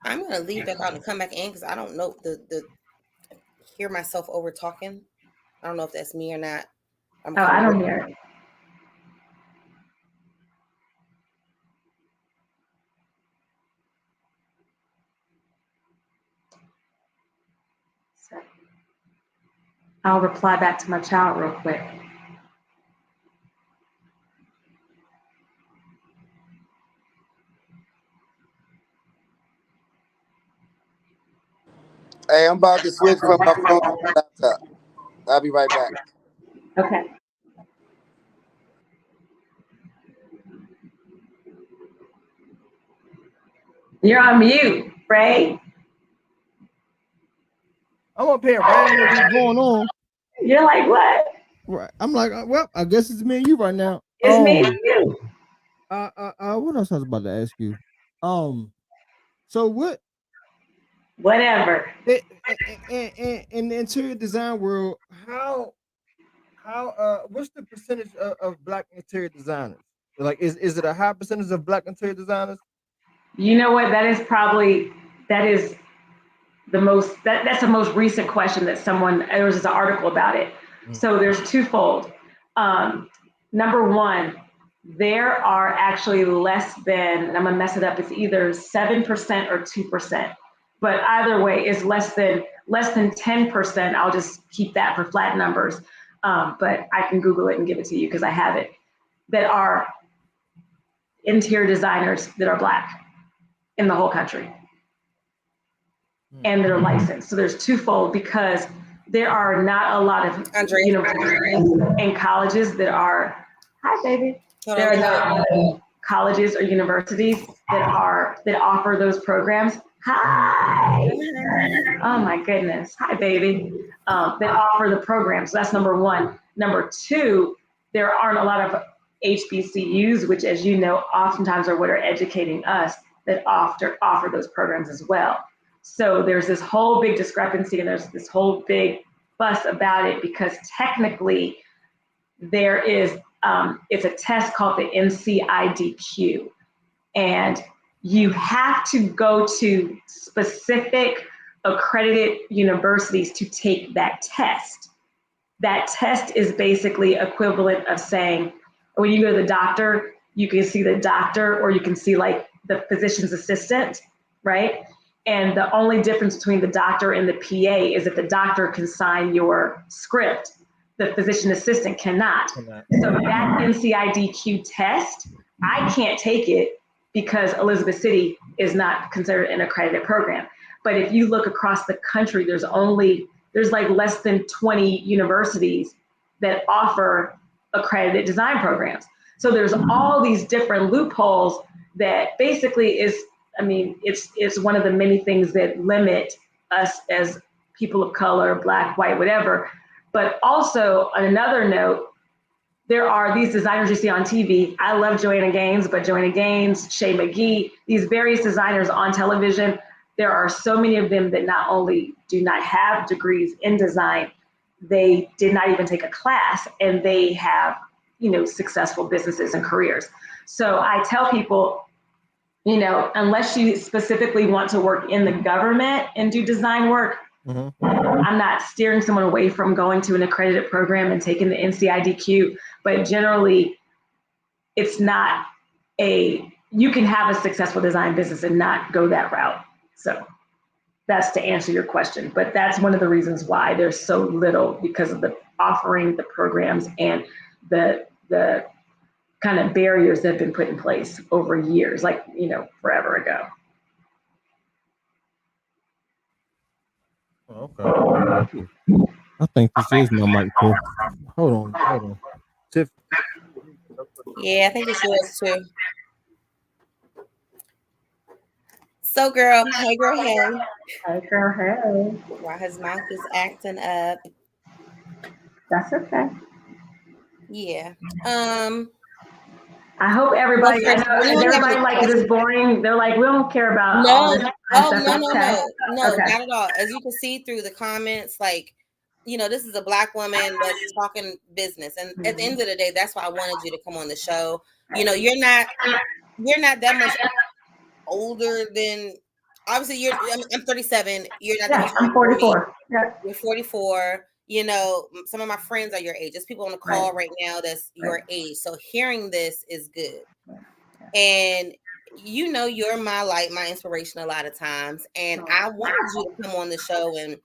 I'm gonna leave back out and come back in because I don't know the hear myself over talking. I don't know if that's me or not. I don't hear it. I'll reply back to my child real quick. Hey, I'm about to switch from my phone to my laptop. I'll be right back. Okay. You're on mute, Ray. I'm up here, right? What's going on? You're like, what? Right. I'm like, well, I guess it's me and you right now. It's me and you. What else I was about to ask you? So what? Whatever. In the interior design world, how what's the percentage of Black interior designers? Like, is it a high percentage of Black interior designers? You know what? That is the most that's the most recent question that there was just an article about it. So there's twofold. Number one, there are actually less than, and I'm gonna mess it up, it's either 7% or 2%. But either way, it's less than 10%. I'll just keep that for flat numbers. But I can Google it and give it to you because I have it. That are interior designers that are Black in the whole country. And they're licensed. So there's twofold, because there are not a lot of universities and colleges that are, hi baby. There are not colleges or universities that offer those programs. Hi. Oh my goodness. Hi baby. That offer the programs. So that's number one. Number two, there aren't a lot of HBCUs, which, as you know, oftentimes are what are educating us, that offer those programs as well. So there's this whole big discrepancy, and there's this whole big fuss about it, because technically there is, it's a test called the NCIDQ, and you have to go to specific accredited universities to take that test. That test is basically equivalent of saying, when you go to the doctor, you can see the doctor, or you can see like the physician's assistant, right? And the only difference between the doctor and the PA is that the doctor can sign your script, the physician assistant cannot. So that NCIDQ test, I can't take it because Elizabeth City is not considered an accredited program. But if you look across the country, there's like less than 20 universities that offer accredited design programs. So there's all these different loopholes that basically is, I mean, it's one of the many things that limit us as people of color, Black, white, whatever. But also, on another note, there are these designers you see on TV. I love Joanna Gaines, but Joanna Gaines, Shay McGee, these various designers on television, there are so many of them that not only do not have degrees in design, they did not even take a class, and they have, successful businesses and careers. So I tell people, unless you specifically want to work in the government and do design work, I'm not steering someone away from going to an accredited program and taking the NCIDQ, but generally it's not you can have a successful design business and not go that route. So that's to answer your question, but that's one of the reasons why there's so little, because of the offering, the programs, and the kind of barriers that have been put in place over years, like, forever ago. Okay. I think this is my mic too. Hold on. Tiff. Yeah, I think it's yours too. So, girl, hey, girl, hey. Hey, girl, hey. While his mouth is acting up. That's okay. Yeah. I hope everybody, like this boring. They're like, we don't care about all this. No, okay. Not at all. As you can see through the comments, like, this is a Black woman that's talking business, and at the end of the day, that's why I wanted you to come on the show. You're not that much older than, obviously I'm 37. You're not that much. I'm 44. Yeah. You're 44. Some of my friends are your age. There's people on the call right now that's your age. So hearing this is good. And you're my light, my inspiration a lot of times. And I wanted you to come on the show and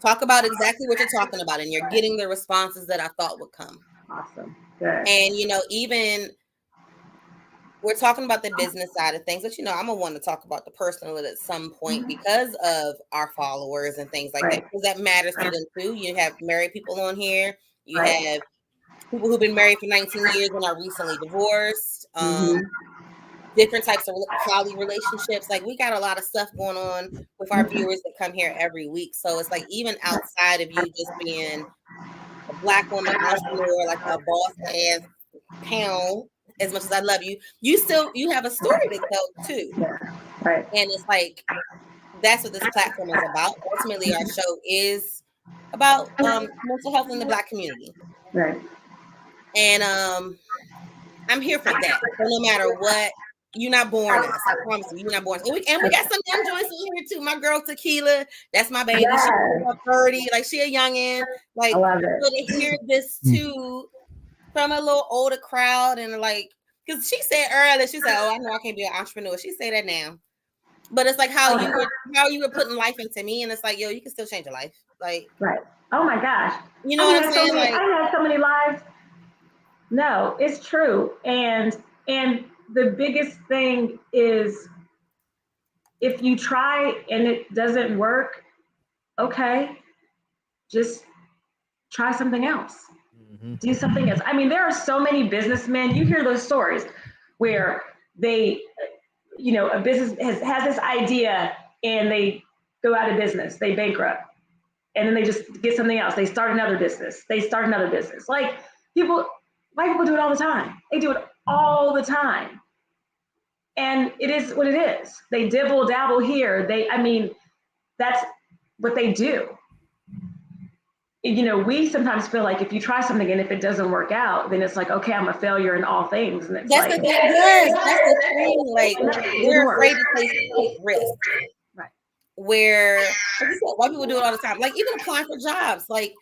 talk about exactly what you're talking about. And you're getting the responses that I thought would come. Awesome. Good. And, even we're talking about the business side of things, but I'm gonna want to talk about the personal at some point because of our followers and things like that, because that matters to them too. You have married people on here. You have people who've been married for 19 years and are recently divorced. Different types of poly relationships. Like, we got a lot of stuff going on with our viewers that come here every week. So it's like, even outside of you just being a Black woman entrepreneur, like a boss ass pound, as much as I love you, you have a story to tell too. Yeah, right. And it's like, that's what this platform is about. Ultimately, our show is about mental health in the Black community. Right. And I'm here for that. So no matter what, you're not boring us. I promise you, you're not boring us. And we got some young joints in here too. My girl Tequila, that's my baby. Yes. She's 30, like she a youngin'. Like, I love it. so to hear this too from a little older crowd, and like, because she said earlier, she said, "Oh, I know I can't be an entrepreneur." She said that now, but it's like how you were putting life into me, and it's like, yo, you can still change your life, like, right. Oh my gosh, you know what I'm saying? I had so many lives. No, it's true, and the biggest thing is, if you try and it doesn't work, okay, just try something else. Do something else. I mean, there are so many businessmen, you hear those stories where they, a business has this idea and they go out of business, they bankrupt, and then they just get something else. They start another business. Like, white people do it all the time. They do it all the time. And it is what it is. They dibble dabble here. That's what they do. We sometimes feel like if you try something and if it doesn't work out, then it's like, okay, I'm a failure in all things. And it's that's like, the thing. Yes, that's the thing. Like, we're afraid to take risks. Right. Where, like you said, white people do it all the time. Like, even applying for jobs. Like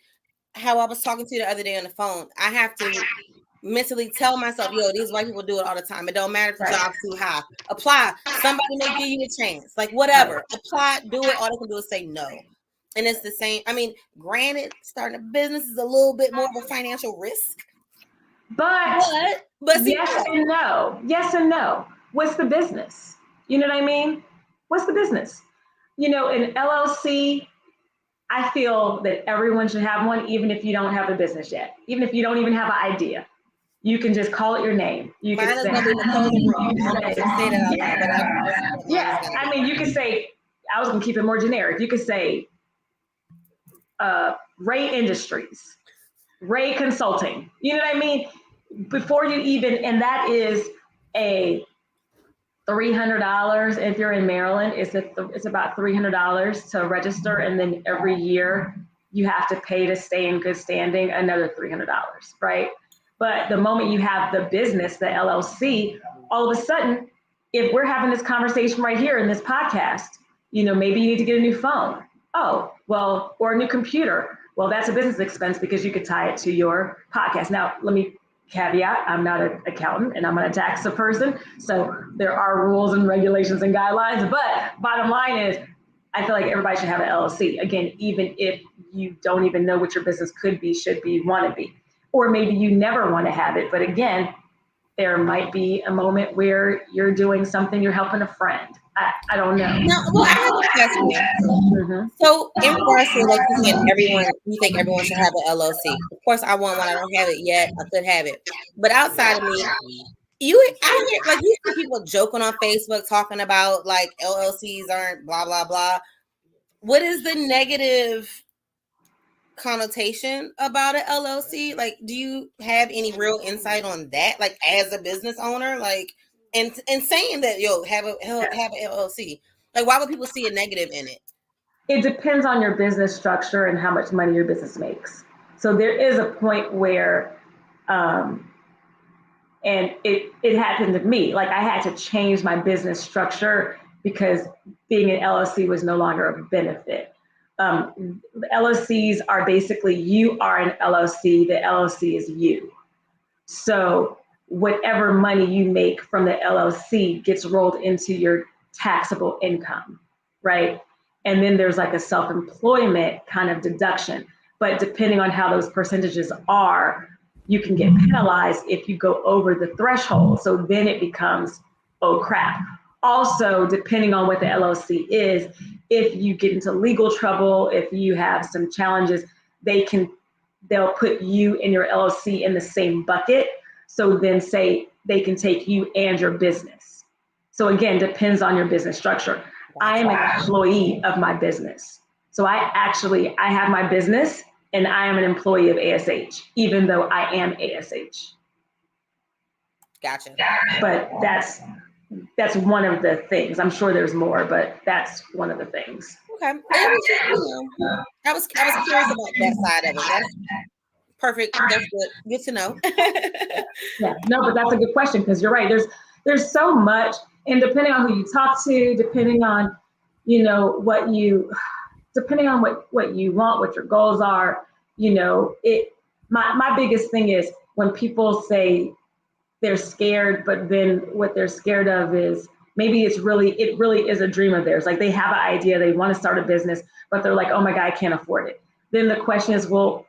how I was talking to you the other day on the phone. I have to mentally tell myself, yo, these white people do it all the time. It don't matter if the job's too high. Apply. Somebody may give you a chance. Like, whatever. Apply, do it. All they can do is say no. And it's the same. I mean, granted, starting a business is a little bit more of a financial risk. But see, yes and no. Yes and no. What's the business? You know what I mean? What's the business? In LLC, I feel that everyone should have one, even if you don't have a business yet. Even if you don't even have an idea. You can just call it your name. You can say, I mean, you can say, I was going to keep it more generic. You could say, Ray Industries, Ray Consulting. You know what I mean? Before you even, and that is a $300. If you're in Maryland, it's about $300 to register, and then every year you have to pay to stay in good standing another $300, right? But the moment you have the business, the LLC, all of a sudden, if we're having this conversation right here in this podcast, maybe you need to get a new phone. Oh, well, or a new computer. Well, that's a business expense because you could tie it to your podcast. Now, let me caveat, I'm not an accountant and I'm not a tax person. So there are rules and regulations and guidelines, but bottom line is, I feel like everybody should have an LLC. Again, even if you don't even know what your business could be, should be, want to be, or maybe you never want to have it. But again, there might be a moment where you're doing something, you're helping a friend. I don't know. No, well, I have a question. So in regards to, like you said, you think everyone should have an LLC. Of course, I want one. I don't have it yet. I could have it. But outside of me, I hear, like, you see people joking on Facebook talking about like LLCs aren't blah, blah, blah. What is the negative connotation about an LLC? Like, do you have any real insight on that? Like, as a business owner, like, and saying that, yo, have an LLC. Like, why would people see a negative in it? It depends on your business structure and how much money your business makes. So there is a point where, and it happened to me. Like, I had to change my business structure because being an LLC was no longer a benefit. LLCs are basically, you are an LLC, the LLC is you. So whatever money you make from the LLC gets rolled into your taxable income, right? And then there's like a self-employment kind of deduction. But depending on how those percentages are, you can get penalized if you go over the threshold. So then it becomes, oh crap. Also, depending on what the LLC is, if you get into legal trouble, if you have some challenges, they'll put you and your LLC in the same bucket. So then say they can take you and your business. So again, depends on your business structure. I am an employee of my business. So I have my business and I am an employee of ASH, even though I am ASH. Gotcha. But that's one of the things. I'm sure there's more, but that's one of the things. Okay. It was just, I was curious about that side of it. That's perfect. That's good to know. Yeah, no, but that's a good question, because you're right. There's so much, and depending on who you talk to, depending on, depending on what you want, what your goals are, my biggest thing is when people say they're scared, but then what they're scared of is maybe it really is a dream of theirs. Like they have an idea, they want to start a business, but they're like, oh my God, I can't afford it. Then the question is, well,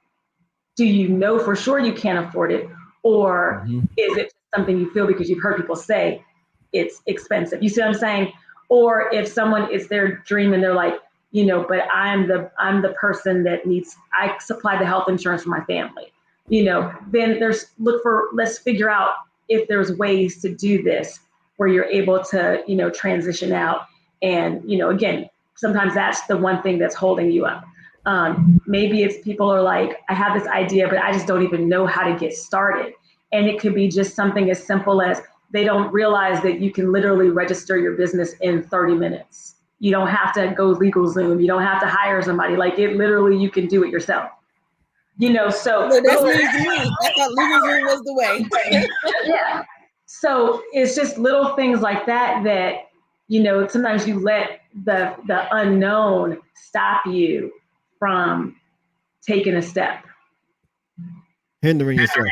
do you know for sure you can't afford it? Or is it something you feel because you've heard people say it's expensive? You see what I'm saying? Or if someone is their dream and they're like, but I'm the person that I supply the health insurance for my family. Then let's figure out if there's ways to do this where you're able to, transition out. And, again, sometimes that's the one thing that's holding you up. Maybe it's people are like, I have this idea, but I just don't even know how to get started. And it could be just something as simple as they don't realize that you can literally register your business in 30 minutes. You don't have to go LegalZoom. You don't have to hire somebody. Like it literally, you can do it yourself. So that's news to me. I thought LegalZoom was the way. Yeah. So it's just little things like that sometimes you let the unknown stop you from taking a step. Hindering yourself.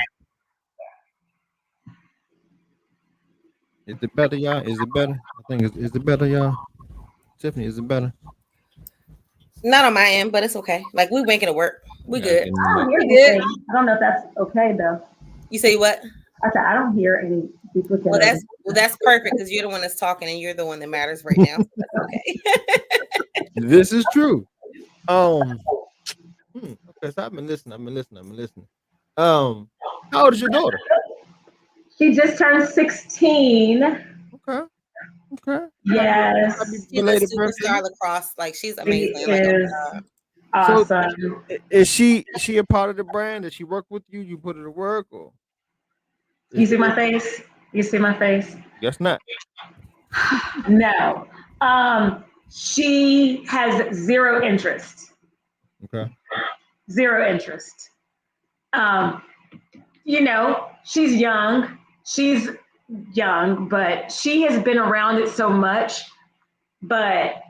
Is it better, y'all? Is it better? I think is it better, y'all? Tiffany, is it better? Not on my end, but it's okay. Like we making it work. We good. I don't know if that's okay though. You say what? I said I don't hear any duplicate. Well, that's perfect because you're the one that's talking and you're the one that matters right now. So that's okay. This is true. Okay, so I've been listening. How old is your daughter? She just turned 16. Okay. Yes. She's a superstar lacrosse. Like she's amazing. She is awesome. So, is she a part of the brand? Does she work with you? You put her to work, or? You see my face? Guess not. No. She has zero interest. Okay. Zero interest. She's young, but she has been around it so much, but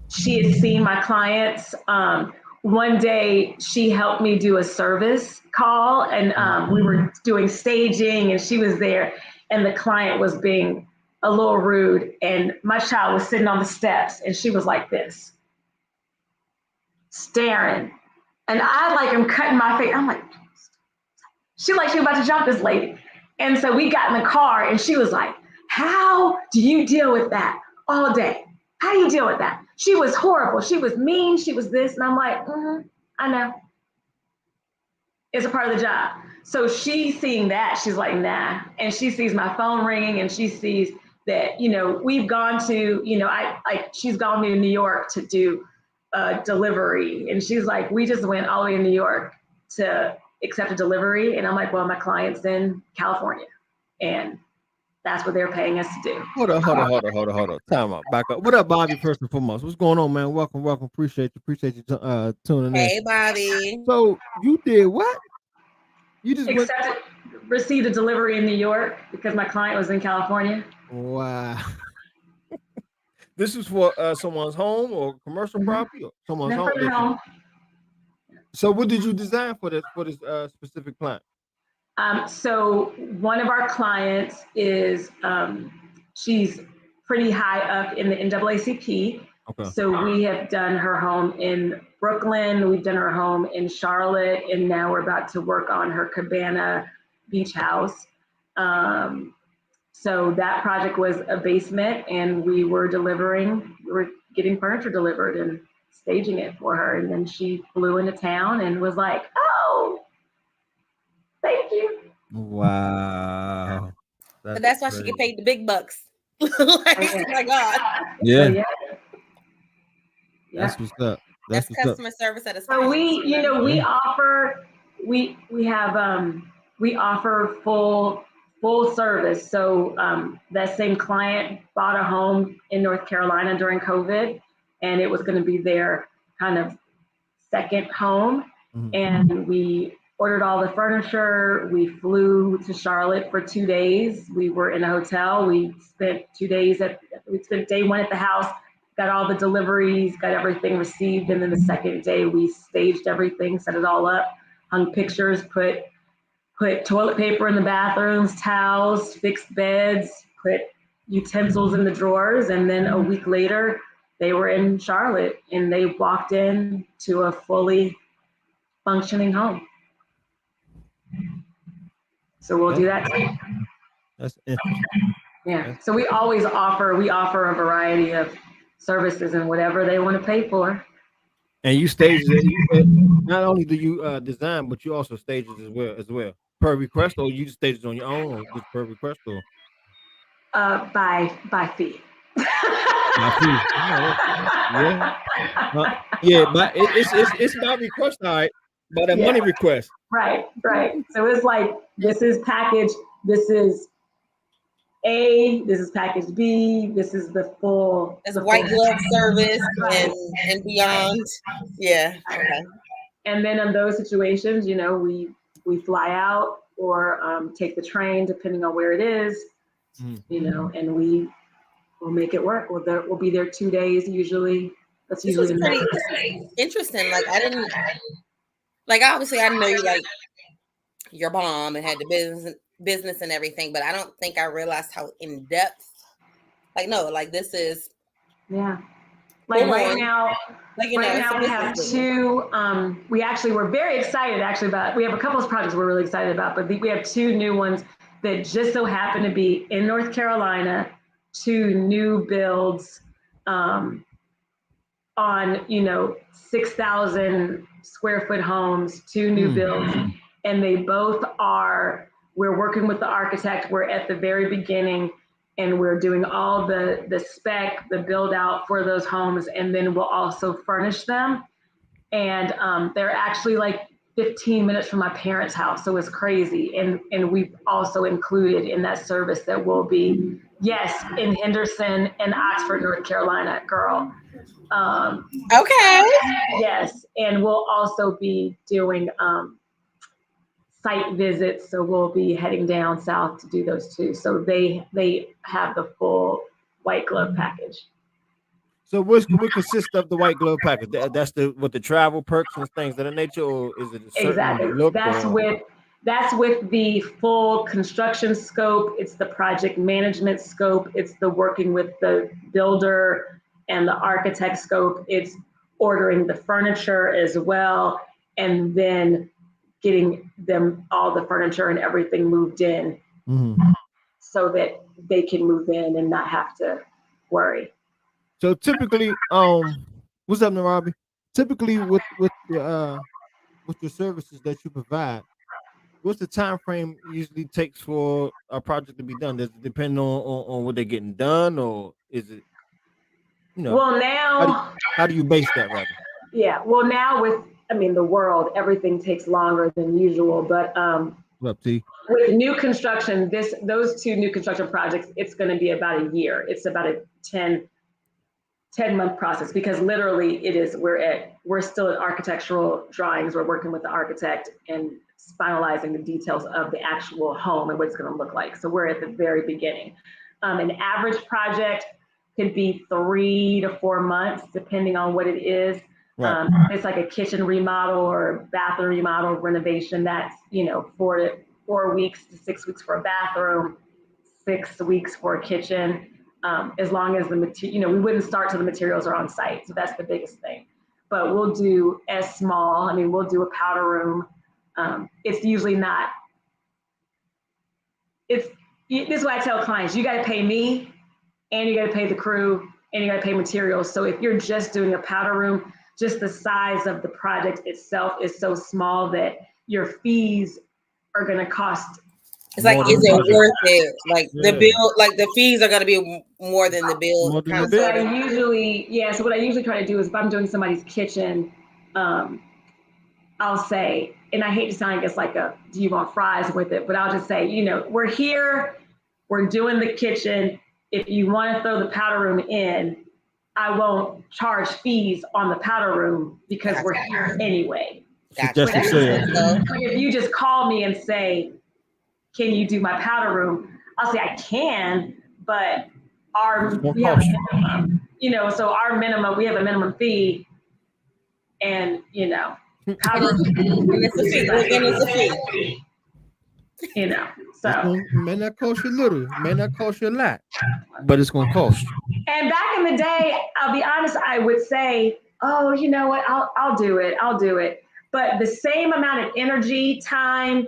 she has seen my clients. One day she helped me do a service call and we were doing staging and she was there and the client was being a little rude and my child was sitting on the steps and she was like this, staring. And I am cutting my face. I'm like, she was about to jump this lady. And so we got in the car and she was like, how do you deal with that all day? How do you deal with that? She was horrible. She was mean. She was this. And I'm like, I know. It's a part of the job. So she's seeing that. She's like, nah. And she sees my phone ringing and she sees that, we've gone to, she's gone to New York to do a delivery. And she's like, we just went all the way to New York to accept a delivery. And I'm like, well, my client's in California. And that's what they're paying us to do. Hold on. Time out. Back up. What up, Bobby? First and foremost, what's going on, man? Welcome. Appreciate you tuning in. Hey, Bobby. So you did what? You just received a delivery in New York because my client was in California. Wow. This is for someone's home or commercial property or someone's home. So what did you design for this specific client? So one of our clients is she's pretty high up in the NAACP. Okay. So we have done her home in Brooklyn, we've done her home in Charlotte, and now we're about to work on her Cabana beach house. So that project was a basement and we were getting furniture delivered and staging it for her. And then she flew into town and was like, oh, thank you. Wow. But that's why she get paid the big bucks. Oh my God. Yeah. Yeah. That's what's up. That's customer service at a So we offer full full service. So that same client bought a home in North Carolina during COVID, and it was going to be their kind of second home. And we ordered all the furniture. We flew to Charlotte for 2 days. We were in a hotel. We spent 2 days we spent day one at the house, got all the deliveries, got everything received. And then the second day we staged everything, set it all up, hung pictures, put toilet paper in the bathrooms, towels, fixed beds, put utensils in the drawers. And then a week later, they were in Charlotte and they walked in to a fully functioning home. So we'll do that too. That's interesting. Yeah. So we always offer a variety of services and whatever they want to pay for. And you stage it. Not only do you design, but you also stage it as well. Per request, or you just stage it on your own, or just per request, or by fee. by fee. Yeah, but it's by request, all right. By the money request. Right. So it's like, this is package, this is A, this is package B, this is the full. It's white glove service and beyond. Yeah. Okay. And then in those situations, we fly out or take the train, depending on where it is, and we will make it work. We'll be there 2 days usually. That's usually pretty interesting. Like obviously I know you like your mom and had the business and everything, but I don't think I realized how in depth. This is. Yeah. Right now we have two. We actually were very excited about. We have a couple of projects we're really excited about, but we have two new ones that just so happen to be in North Carolina. Two new builds on 6,000 square foot homes. Two new builds, and they both are. We're working with the architect. We're at the very beginning. And we're doing all the spec, the build out for those homes, and then we'll also furnish them. And they're actually like 15 minutes from my parents' house, so it's crazy. And we've also included in that service that will be, in Henderson and Oxford, North Carolina, girl. Okay. Yes, and we'll also be doing site visits, so we'll be heading down south to do those too. So they have the full white glove package. So what consists of the white glove package? That's the travel perks and things of that nature, or is it a certain look? That's with the full construction scope. It's the project management scope. It's the working with the builder and the architect scope. It's ordering the furniture as well, and then getting them all the furniture and everything moved in so that they can move in and not have to worry. So typically, what's up, Narabi? Typically with your services that you provide, what's the time frame usually takes for a project to be done? Does it depend on what they're getting done, or is it, well, now how do you base that, rather? Yeah, well, now with the world, everything takes longer than usual, but with new construction, those two new construction projects, it's going to be about a year. It's about a 10-month process, because literally we're still at architectural drawings. We're working with the architect and finalizing the details of the actual home and what it's going to look like. So we're at the very beginning. An average project could be 3 to 4 months, depending on what it is. Right. It's like a kitchen remodel or bathroom remodel renovation. That's 4 weeks to 6 weeks for a bathroom, 6 weeks for a kitchen. As long as we wouldn't start till the materials are on site. So that's the biggest thing. But we'll do as small. We'll do a powder room. It's usually not. This is why I tell clients, you got to pay me, and you got to pay the crew, and you got to pay materials. So if you're just doing a powder room, just the size of the project itself is so small that your fees are going to cost. It's like, is it worth it? Like the bill, like the fees are going to be more than the bill. So what I usually try to do is, if I'm doing somebody's kitchen, I'll say, and I hate to sound like it's like do you want fries with it? But I'll just say, we're here, we're doing the kitchen. If you want to throw the powder room in, I won't charge fees on the powder room because we're here anyway. Gotcha. But if you just call me and say, can you do my powder room? I'll say I can, but we have a minimum, so our minimum, we have a minimum fee, and powder room, and it's a fee. So may not cost you little, may not cost you a lot, but it's gonna cost you. And back in the day, I'll be honest, I would say, oh, you know what, I'll do it. But the same amount of energy, time,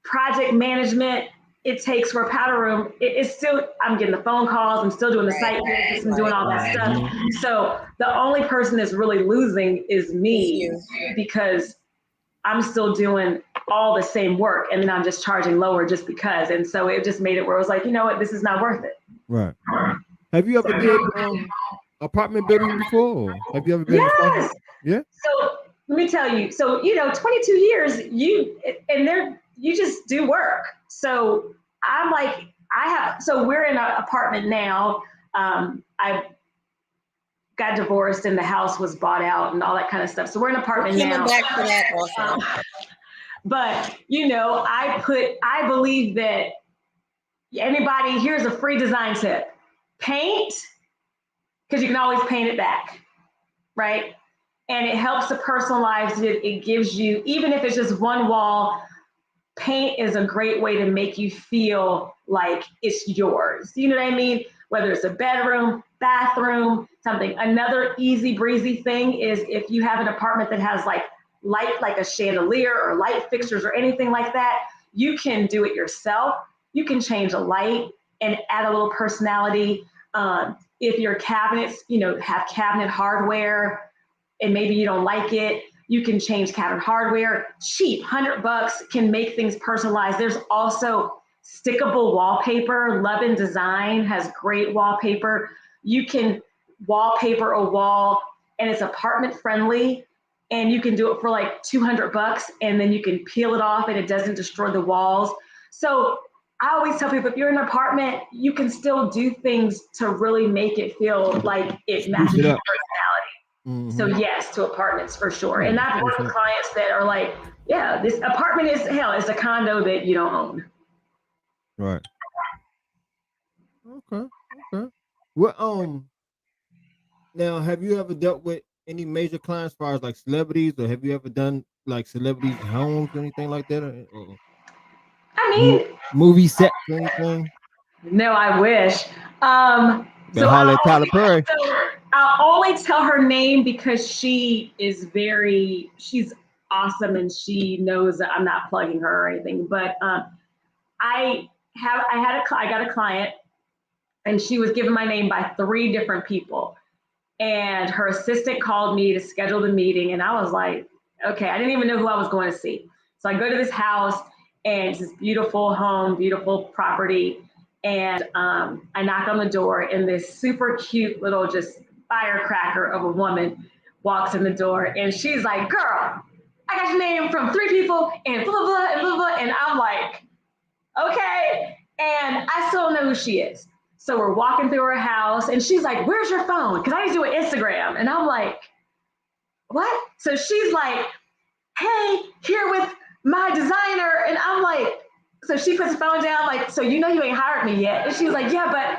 project management it takes for a powder room, it's still, I'm getting the phone calls, I'm still doing the site visits, I'm doing all that stuff. So the only person that's really losing is me, because I'm still doing all the same work, and then I'm just charging lower just because. And so it just made it where I was like, you know what, this is not worth it. Right. Have you ever did apartment building before? Or have you ever been? Yes. Yeah. So let me tell you. So 22 years, you just do work. So I'm like, so we're in an apartment now. I got divorced and the house was bought out and all that kind of stuff. So we're in an apartment now. Back to that also. But I believe that anybody, here's a free design tip: paint, because you can always paint it back, right? And it helps to personalize it. It gives you, even if it's just one wall, paint is a great way to make you feel like it's yours. You know what I mean? Whether it's a bedroom, bathroom, something. Another easy breezy thing is if you have an apartment that has like light, like a chandelier or light fixtures or anything like that, you can do it yourself. You can change a light and add a little personality. If your cabinets, have cabinet hardware and maybe you don't like it, you can change cabinet hardware. Cheap, $100 can make things personalized. There's also stickable wallpaper. Love and Design has great wallpaper. You can wallpaper a wall, and it's apartment friendly, and you can do it for like $200, and then you can peel it off and it doesn't destroy the walls. So I always tell people, if you're in an apartment, you can still do things to really make it feel like it matches your personality. Mm-hmm. So yes, to apartments for sure. And I've worked with clients that are like, yeah, this apartment is it's a condo that you don't own. Right. Okay. Well, now have you ever dealt with any major clients as far as like celebrities, or have you ever done like celebrities' homes or anything like that? Or I mean, movie sets or anything? No, I wish. So Tyler Perry. I'll only tell her name because she's awesome and she knows that I'm not plugging her or anything. But I got a client, and she was given my name by 3 different people. And her assistant called me to schedule the meeting. And I was like, okay, I didn't even know who I was going to see. So I go to this house, and it's this beautiful home, beautiful property. And I knock on the door, and this super cute little just firecracker of a woman walks in the door. And she's like, girl, I got your name from 3 people and blah, blah, blah, and blah, blah. And I'm like, okay. And I still don't know who she is. So we're walking through her house, and she's like, where's your phone? Because I need to do an Instagram. And I'm like, what? So she's like, hey, here with my designer. And I'm like, so she puts the phone down, like, so you ain't hired me yet. And she was like, yeah, but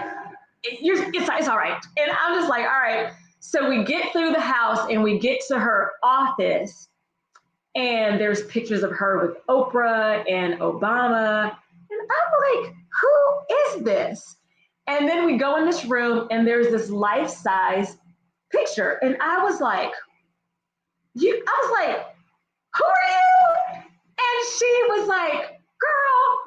it's all right. And I'm just like, all right. So we get through the house, and we get to her office, and there's pictures of her with Oprah and Obama. And I'm like, who is this? And then we go in this room, and there's this life-size picture. And I was like, who are you? And she was like, girl,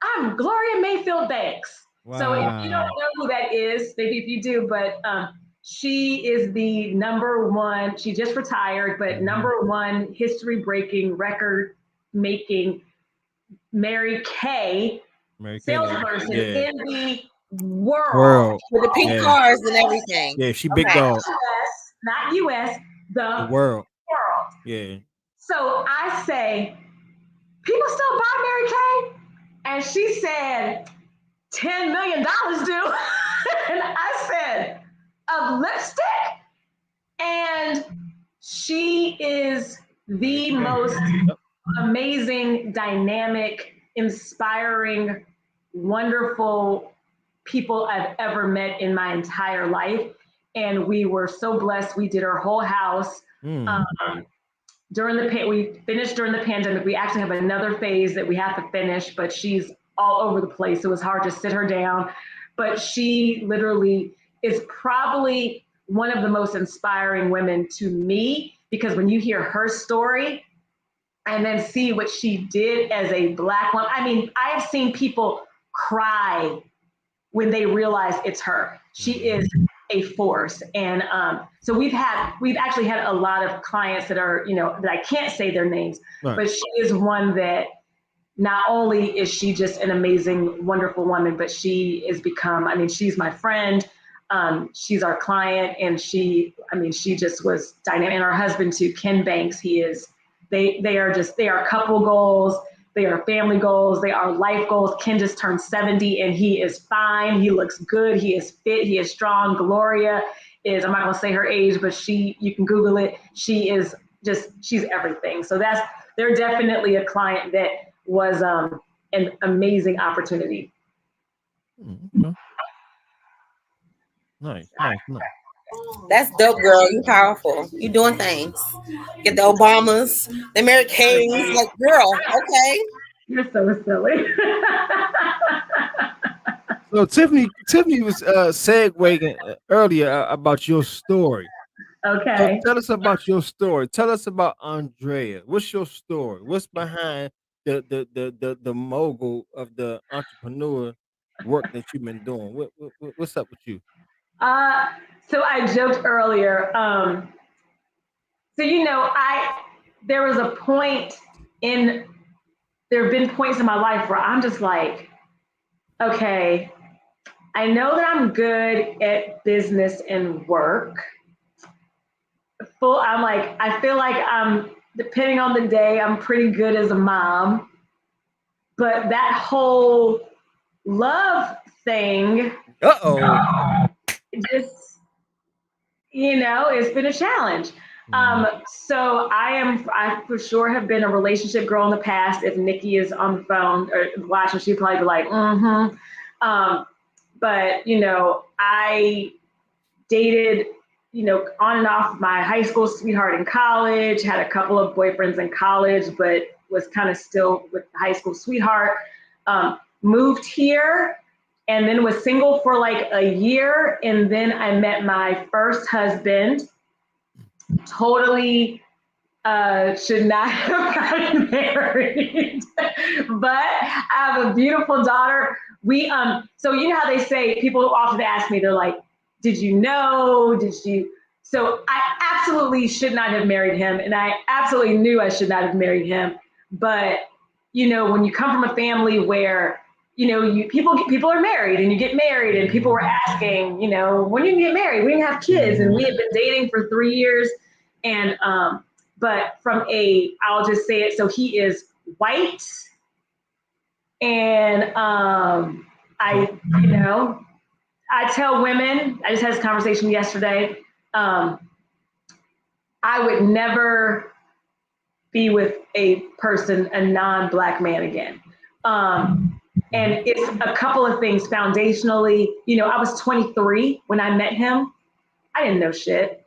I'm Gloria Mayfield Banks. Wow. So if you don't know who that is, maybe if you do, but she is the #1, she just retired, but #1 history-breaking, record-making Mary Kay salesperson in the world. With the pink cars and everything. Yeah, she big dog. Not US, the world. World. Yeah. So I say, people still buy Mary Kay? And she said, $10 million do. And I said, of lipstick? And she is the most amazing, dynamic, inspiring, wonderful people I've ever met in my entire life. And we were so blessed. We did her whole house. We finished during the pandemic. We actually have another phase that we have to finish, but she's all over the place. It was hard to sit her down, but she literally is probably one of the most inspiring women to me, because when you hear her story and then see what she did as a Black woman, I mean, I have seen people cry when they realize it's her. She is a force. And so we've actually had a lot of clients that are, that I can't say their names, but she is one that not only is she just an amazing, wonderful woman, but she has become, she's my friend. She's our client, and she just was dynamic. And her husband too, Ken Banks, they are couple goals. They are family goals. They are life goals. Ken just turned 70 and he is fine. He looks good. He is fit. He is strong. Gloria is, I'm not going to say her age, but you can Google it. She is she's everything. So they're definitely a client that was an amazing opportunity. Nice. That's dope, girl. You powerful. You doing things. Get the Obamas, the Mary Kays. Like, girl, okay. You're so silly. So Tiffany was segueing earlier about your story. Okay. So tell us about your story. Tell us about Andrea. What's your story? What's behind the mogul of the entrepreneur work that you've been doing? What's up with you? So I joked earlier. There was a point there have been points in my life where I'm just like, okay, I know that I'm good at business and work. I feel like depending on the day, I'm pretty good as a mom. But that whole love thing, just, it's been a challenge. So I for sure have been a relationship girl in the past. If Nikki is on the phone or watching, she'd probably be like, but, I dated, on and off my high school sweetheart in college, had a couple of boyfriends in college, but was kind of still with the high school sweetheart, moved here and then was single for like a year. And then I met my first husband. Totally should not have gotten married, but I have a beautiful daughter. So you know how they say, people often ask me, they're like, did you know? So I absolutely should not have married him. And I absolutely knew I should not have married him. But, when you come from a family where, people are married and you get married, and people were asking, when do you get married? We didn't have kids, and we had been dating for 3 years. And, but I'll just say it. So he is white. And I tell women, I just had this conversation yesterday, I would never be with a non-Black man again. And it's a couple of things foundationally. I was 23 when I met him. I didn't know shit.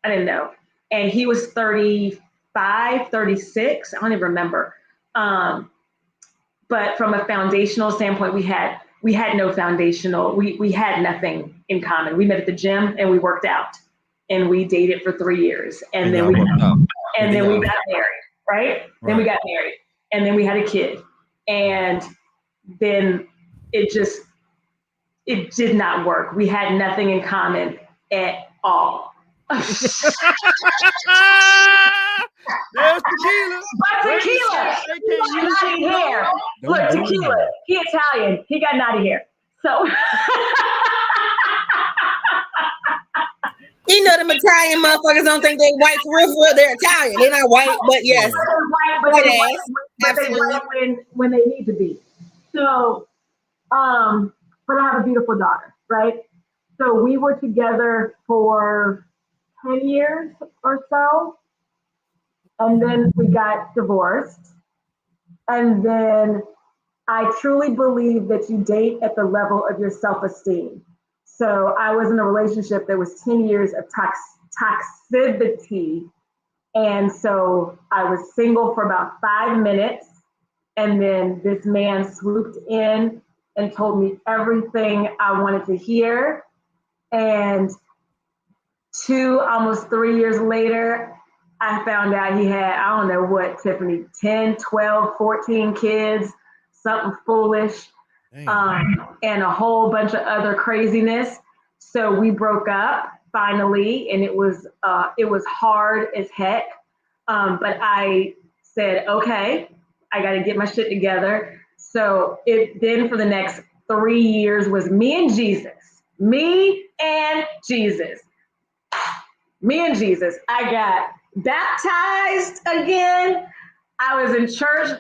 I didn't know. And he was 35, 36. I don't even remember. But from a foundational standpoint, we had no foundational, we had nothing in common. We met at the gym and we worked out, and we dated for 3 years. And then we got married, right? Then we got married, and then we had a kid. And then it did not work. We had nothing in common at all. There's tequila. But tequila. Naughty hair. Look, tequila. He Italian. He got naughty hair. So You know, them Italian motherfuckers don't think they white for real. They're Italian. They're not white, but yes. But they white when they need to be. So, but I have a beautiful daughter, right? So we were together for 10 years or so. And then we got divorced. And then I truly believe that you date at the level of your self-esteem. So I was in a relationship that was 10 years of toxicity. And so I was single for about 5 minutes. And then this man swooped in and told me everything I wanted to hear. And almost 3 years later, I found out he had, I don't know what, Tiffany, 10, 12, 14 kids, something foolish, and a whole bunch of other craziness. So we broke up finally, and it was hard as heck. But I said, okay, I got to get my shit together. So then for the next 3 years was me and Jesus. I got baptized again. I was in church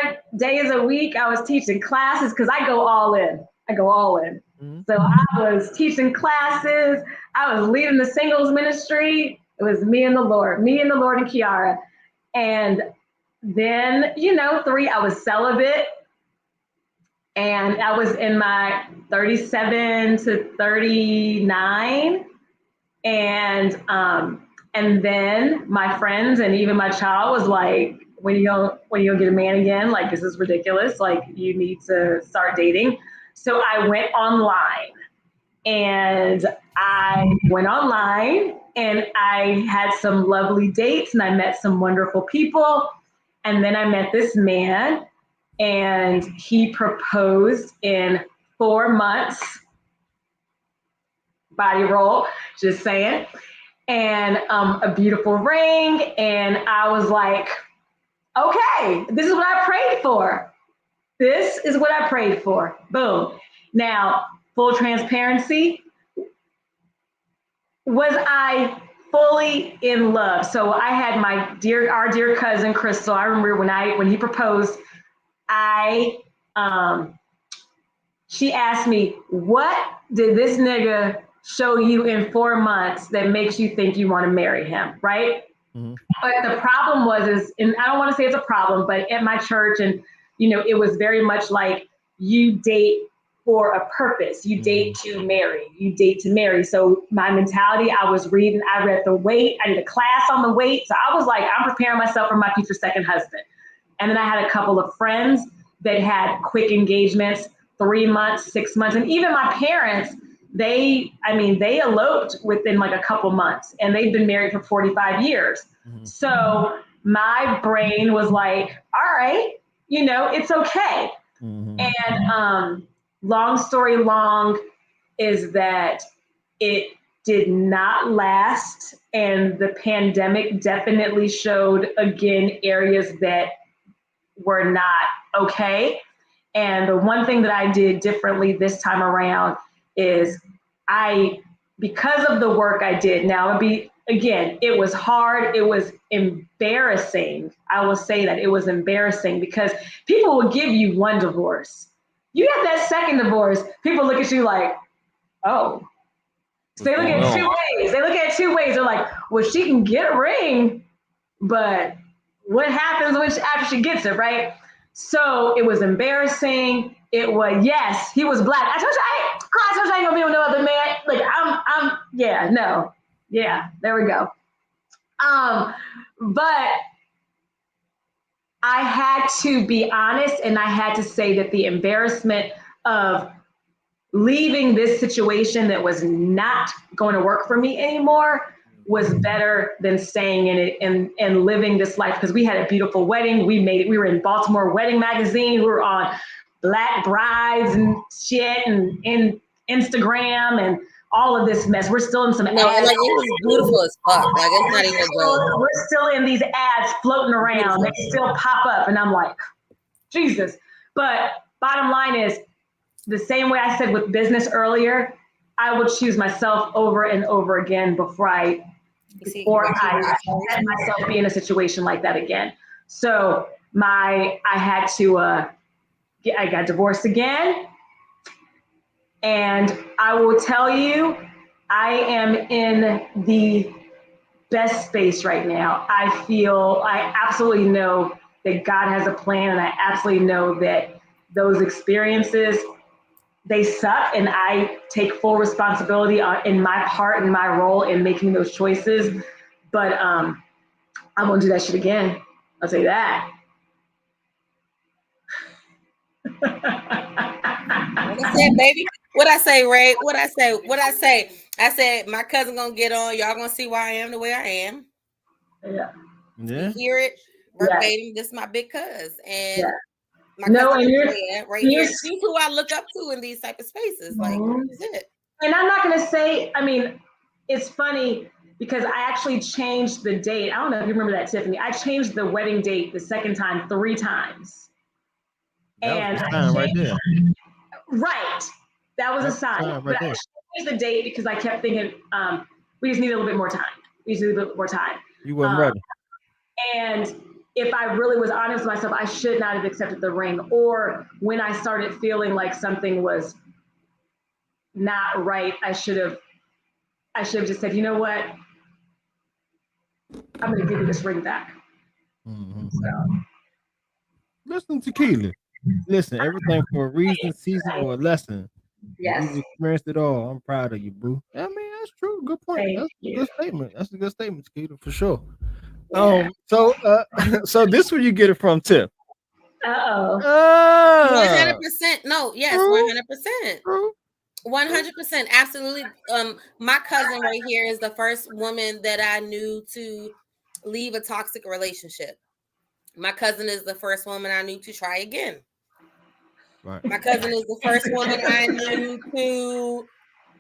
5 days a week. I was teaching classes because I go all in. Mm-hmm. So I was teaching classes. I was leading the singles ministry. It was me and the Lord and Kiara. And then, I was celibate. And I was in my 37 to 39. And then my friends and even my child was like, when you gonna get a man again? Like, this is ridiculous. Like, you need to start dating. So I went online and I had some lovely dates and I met some wonderful people. And then I met this man and he proposed in 4 months. Body roll, just saying. And a beautiful ring. And I was like, okay, this is what I prayed for. Boom. Now, full transparency, was I fully in love? So I had our dear cousin, Crystal. I remember when he proposed, she asked me, what did this nigga show you in 4 months that makes you think you want to marry him, right? Mm-hmm. But the problem and I don't want to say it's a problem, but at my church, and it was very much like you date for a purpose. You date to marry. So my mentality, I read The Wait. I did a class on The Wait. So I was like, I'm preparing myself for my future second husband. And then I had a couple of friends that had quick engagements, 3 months, 6 months. And even my parents, they eloped within like a couple months and they've been married for 45 years. Mm-hmm. So my brain was like, all right, it's okay. Mm-hmm. And long story long is that it did not last. And the pandemic definitely showed again areas that were not okay. And the one thing that I did differently this time around is because of the work I did, it was hard. It was embarrassing. I will say that it was embarrassing because people will give you one divorce. You have that second divorce, people look at you like, oh. So they look at it two ways. They're like, well, she can get a ring, but what happens after she gets it, right? So it was embarrassing. It was, yes, he was black. I told you I ain't gonna be with no other man. Like there we go. But I had to be honest and I had to say that the embarrassment of leaving this situation that was not going to work for me anymore was better than staying in it and living this life, because we had a beautiful wedding. We made it. We were in Baltimore Wedding Magazine. We were on Black Brides and shit and in Instagram and all of this mess. We're still in some ads. Like, it was beautiful as fuck. Like, it's not even good. We're still in these ads floating around. They still pop up. And I'm like, Jesus. But bottom line is, the same way I said with business earlier, I would choose myself over and over again before I let myself be in a situation like that again. So I got divorced again. And I will tell you, I am in the best space right now. I absolutely know that God has a plan, and I absolutely know that those experiences, they suck, and I take full responsibility in my part and my role in making those choices. But I won't do that shit again. I'll say that. What I said, baby. What I say, Ray? What I say? I said my cousin gonna get on. Y'all gonna see why I am the way I am. Yeah. You hear it verbatim. Yeah. This is my big cuz, and yeah. my cousin right here. She's who I look up to in these type of spaces. Like, this is it. And I'm not gonna say. I mean, it's funny because I actually changed the date. I don't know if you remember that, Tiffany. I changed the wedding date the second time 3 times. That was a sign right there. Right. That was a sign. But I changed the date because I kept thinking, we just need a little bit more time. You weren't ready. And if I really was honest with myself, I should not have accepted the ring. Or when I started feeling like something was not right, I should have just said, you know what? I'm going to give you this ring back. Mm-hmm. So. Listen, Tequila. Listen, everything for a reason, season, or a lesson. Yes. You've experienced it all. I'm proud of you, boo. I mean, that's true. Good point. That's a good statement. That's a good statement, Tequila, for sure. Yeah. So this where you get it from, Tip. 100%. No, yes, 100%. 100%. Absolutely. My cousin right here is the first woman that I knew to leave a toxic relationship. My cousin is the first woman I knew to try again. Right. My cousin is the first woman I knew to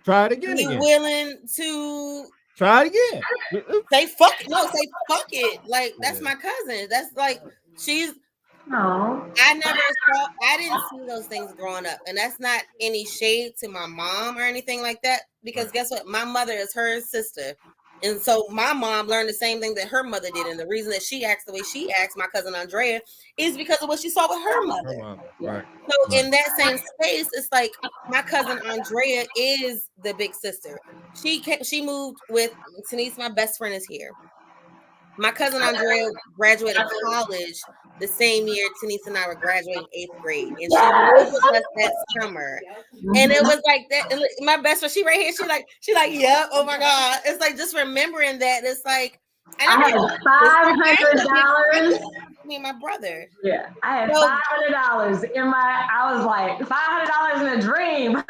try it again. Be willing to try it again. Say fuck it. No, say fuck it. Like, that's my cousin. That's like, she's. No. I didn't see those things growing up, and that's not any shade to my mom or anything like that. Because guess what? My mother is her sister. And so my mom learned the same thing that her mother did. And the reason that she acts the way she acts, my cousin Andrea, is because of what she saw with her mother. Right. So in that same space, it's like my cousin Andrea is the big sister. She moved with Denise, my best friend is here. My cousin Andrea graduated college the same year Denise and I were graduating 8th grade. And she moved with us that summer. And it was like that. My best friend, she right here, she like, yep, oh my God. It's like just remembering that. It's like I had $500. Me and my brother. Yeah. I had $500 in I was like, $500 in a dream. And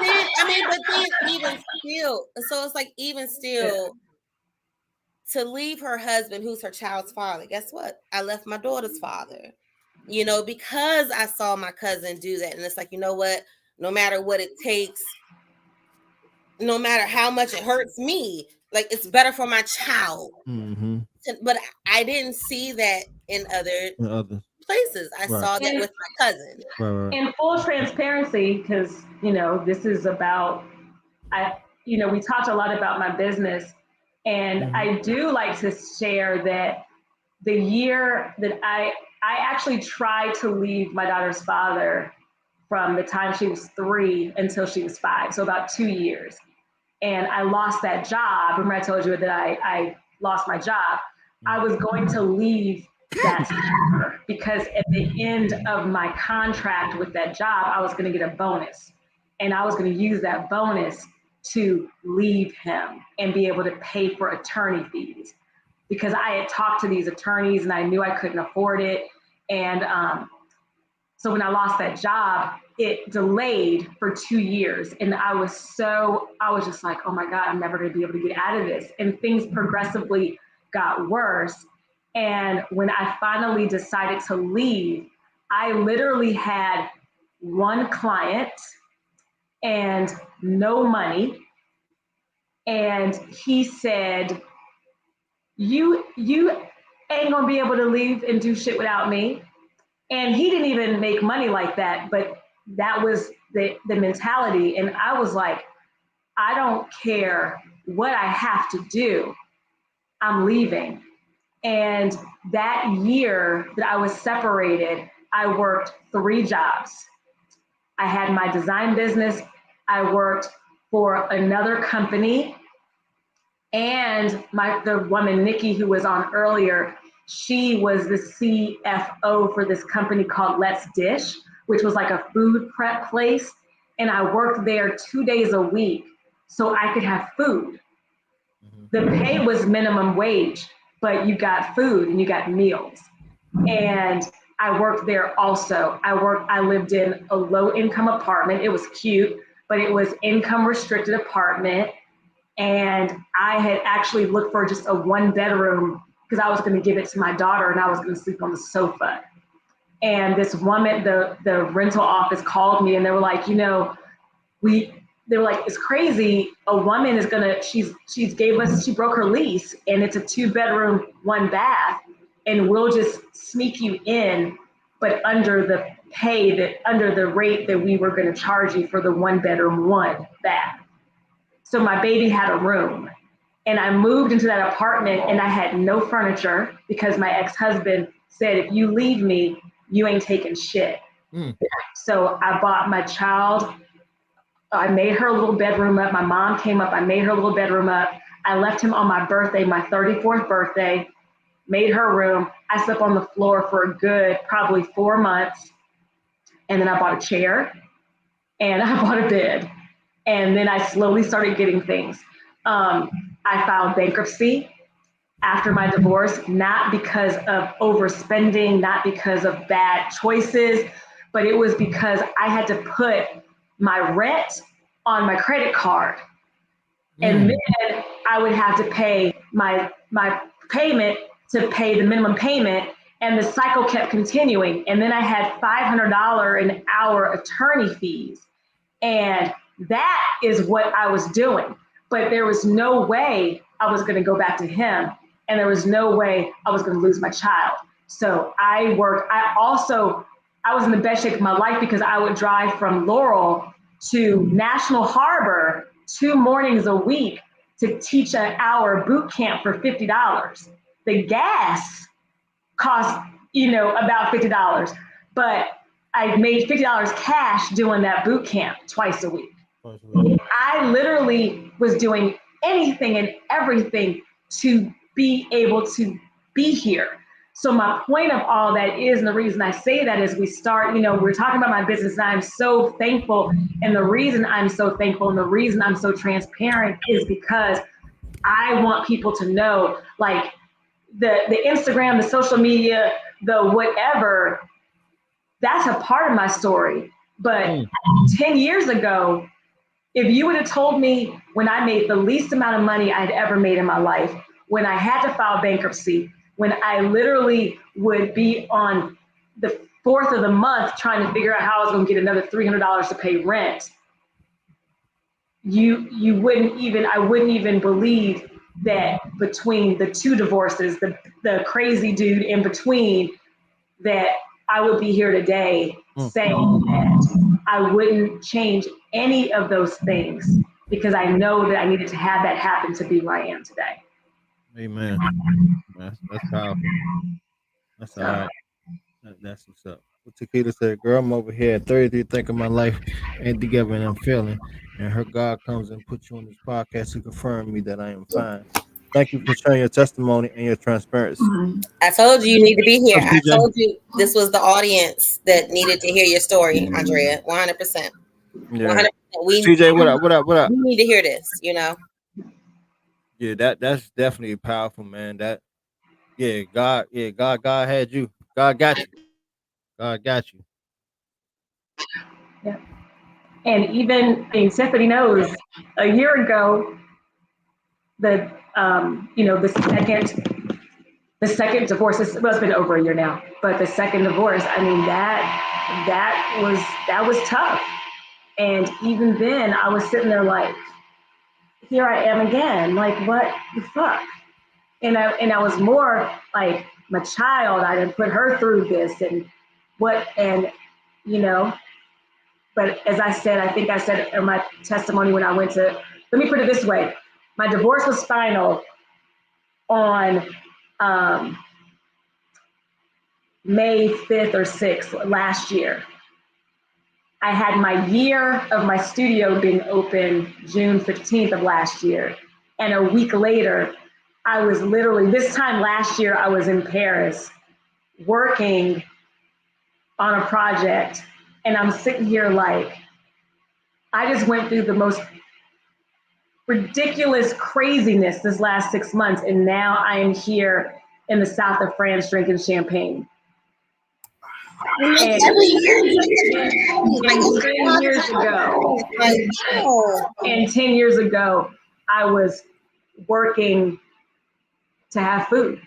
then, but then even still, so it's like even still. To leave her husband, who's her child's father, guess what? I left my daughter's father, because I saw my cousin do that. And it's like, you know what? No matter what it takes, no matter how much it hurts me, like, it's better for my child. Mm-hmm. But I didn't see that in other places. I saw that with my cousin. Right. In full transparency, because, this is about, we talked a lot about my business. And I do like to share that the year that I actually tried to leave my daughter's father from the time she was 3 until she was 5, so about 2 years. And I lost that job. Remember I told you that I lost my job. I was going to leave that summer because at the end of my contract with that job, I was going to get a bonus. And I was going to use that bonus to leave him and be able to pay for attorney fees, because I had talked to these attorneys and I knew I couldn't afford it. And so when I lost that job, it delayed for 2 years. And I was just like, oh my God, I'm never going to be able to get out of this. And things progressively got worse. And when I finally decided to leave, I literally had one client and no money. And he said, you ain't gonna be able to leave and do shit without me. And he didn't even make money like that, but that was the mentality. And I was like, I don't care what I have to do, I'm leaving. And that year that I was separated, I worked 3 jobs. I had my design business, I worked for another company, and the woman, Nikki, who was on earlier, she was the CFO for this company called Let's Dish, which was like a food prep place. And I worked there 2 days a week so I could have food. The pay was minimum wage, but you got food and you got meals. And I worked there also. I lived in a low income apartment. It was cute, but it was income restricted apartment. And I had actually looked for just a 1-bedroom because I was going to give it to my daughter and I was going to sleep on the sofa. And this woman, the rental office called me and they were like, you know, they were like, it's crazy. A woman is gonna, she broke her lease and it's a 2-bedroom, 1 bath, and we'll just sneak you in, but under the rate that we were gonna charge you for the 1-bedroom, 1 bath. So my baby had a room, and I moved into that apartment and I had no furniture because my ex-husband said, if you leave me, you ain't taking shit. So I bought my child, I made her a little bedroom up. My mom came up, I made her a little bedroom up. I left him on my birthday, my 34th birthday, made her room. I slept on the floor for a good probably 4 months. And then I bought a chair and I bought a bed. And then I slowly started getting things. I filed bankruptcy after my divorce, not because of overspending, not because of bad choices, but it was because I had to put my rent on my credit card. And then I would have to pay my payment to pay the minimum payment, and the cycle kept continuing. And then I had $500 an hour attorney fees. And that is what I was doing. But there was no way I was gonna go back to him. And there was no way I was gonna lose my child. So I was in the best shape of my life because I would drive from Laurel to National Harbor 2 mornings a week to teach an hour boot camp for $50. The gas cost, about $50, but I made $50 cash doing that boot camp twice a week. I literally was doing anything and everything to be able to be here. So my point of all that is, and the reason I say that is we're talking about my business and I'm so thankful. And the reason I'm so thankful and the reason I'm so transparent is because I want people to know, like the Instagram, the social media, the whatever, that's a part of my story. But 10 years ago, if you would have told me when I made the least amount of money I'd ever made in my life, when I had to file bankruptcy, when I literally would be on the 4th of the month trying to figure out how I was going to get another $300 to pay rent, I wouldn't even believe that between the 2 divorces, the crazy dude in between, that I would be here today saying that I wouldn't change any of those things because I know that I needed to have that happen to be where I am today. Amen. That's powerful. That's all right. That's what's up. What Tequila said, girl, I'm over here at 33 thinking my life ain't together and I'm failing. And her God comes and puts you on this podcast to confirm me that I am fine. Thank you for sharing your testimony and your transparency. I told you need to be here. I told you this was the audience that needed to hear your story, Andrea. 100%. Yeah. 100%. CJ, what up? We need to hear this, Yeah, that's definitely powerful, man. God had you. God got you. God got you. Yeah. And even Tiffany knows a year ago, the second divorce, it's been over a year now, but the second divorce, I mean, that was tough. And even then I was sitting there like, here I am again, like, what the fuck? And I was more like, my child, I didn't put her through this and but as I said, I think I said in my testimony when I went to, let me put it this way. My divorce was final on May 5th or 6th last year. I had my year of my studio being open June 15th of last year. And a week later, I was literally, this time last year, I was in Paris working on a project. And I'm sitting here like, I just went through the most ridiculous craziness this last 6 months. And now I am here in the south of France drinking champagne. And 10 years ago, I was working to have food.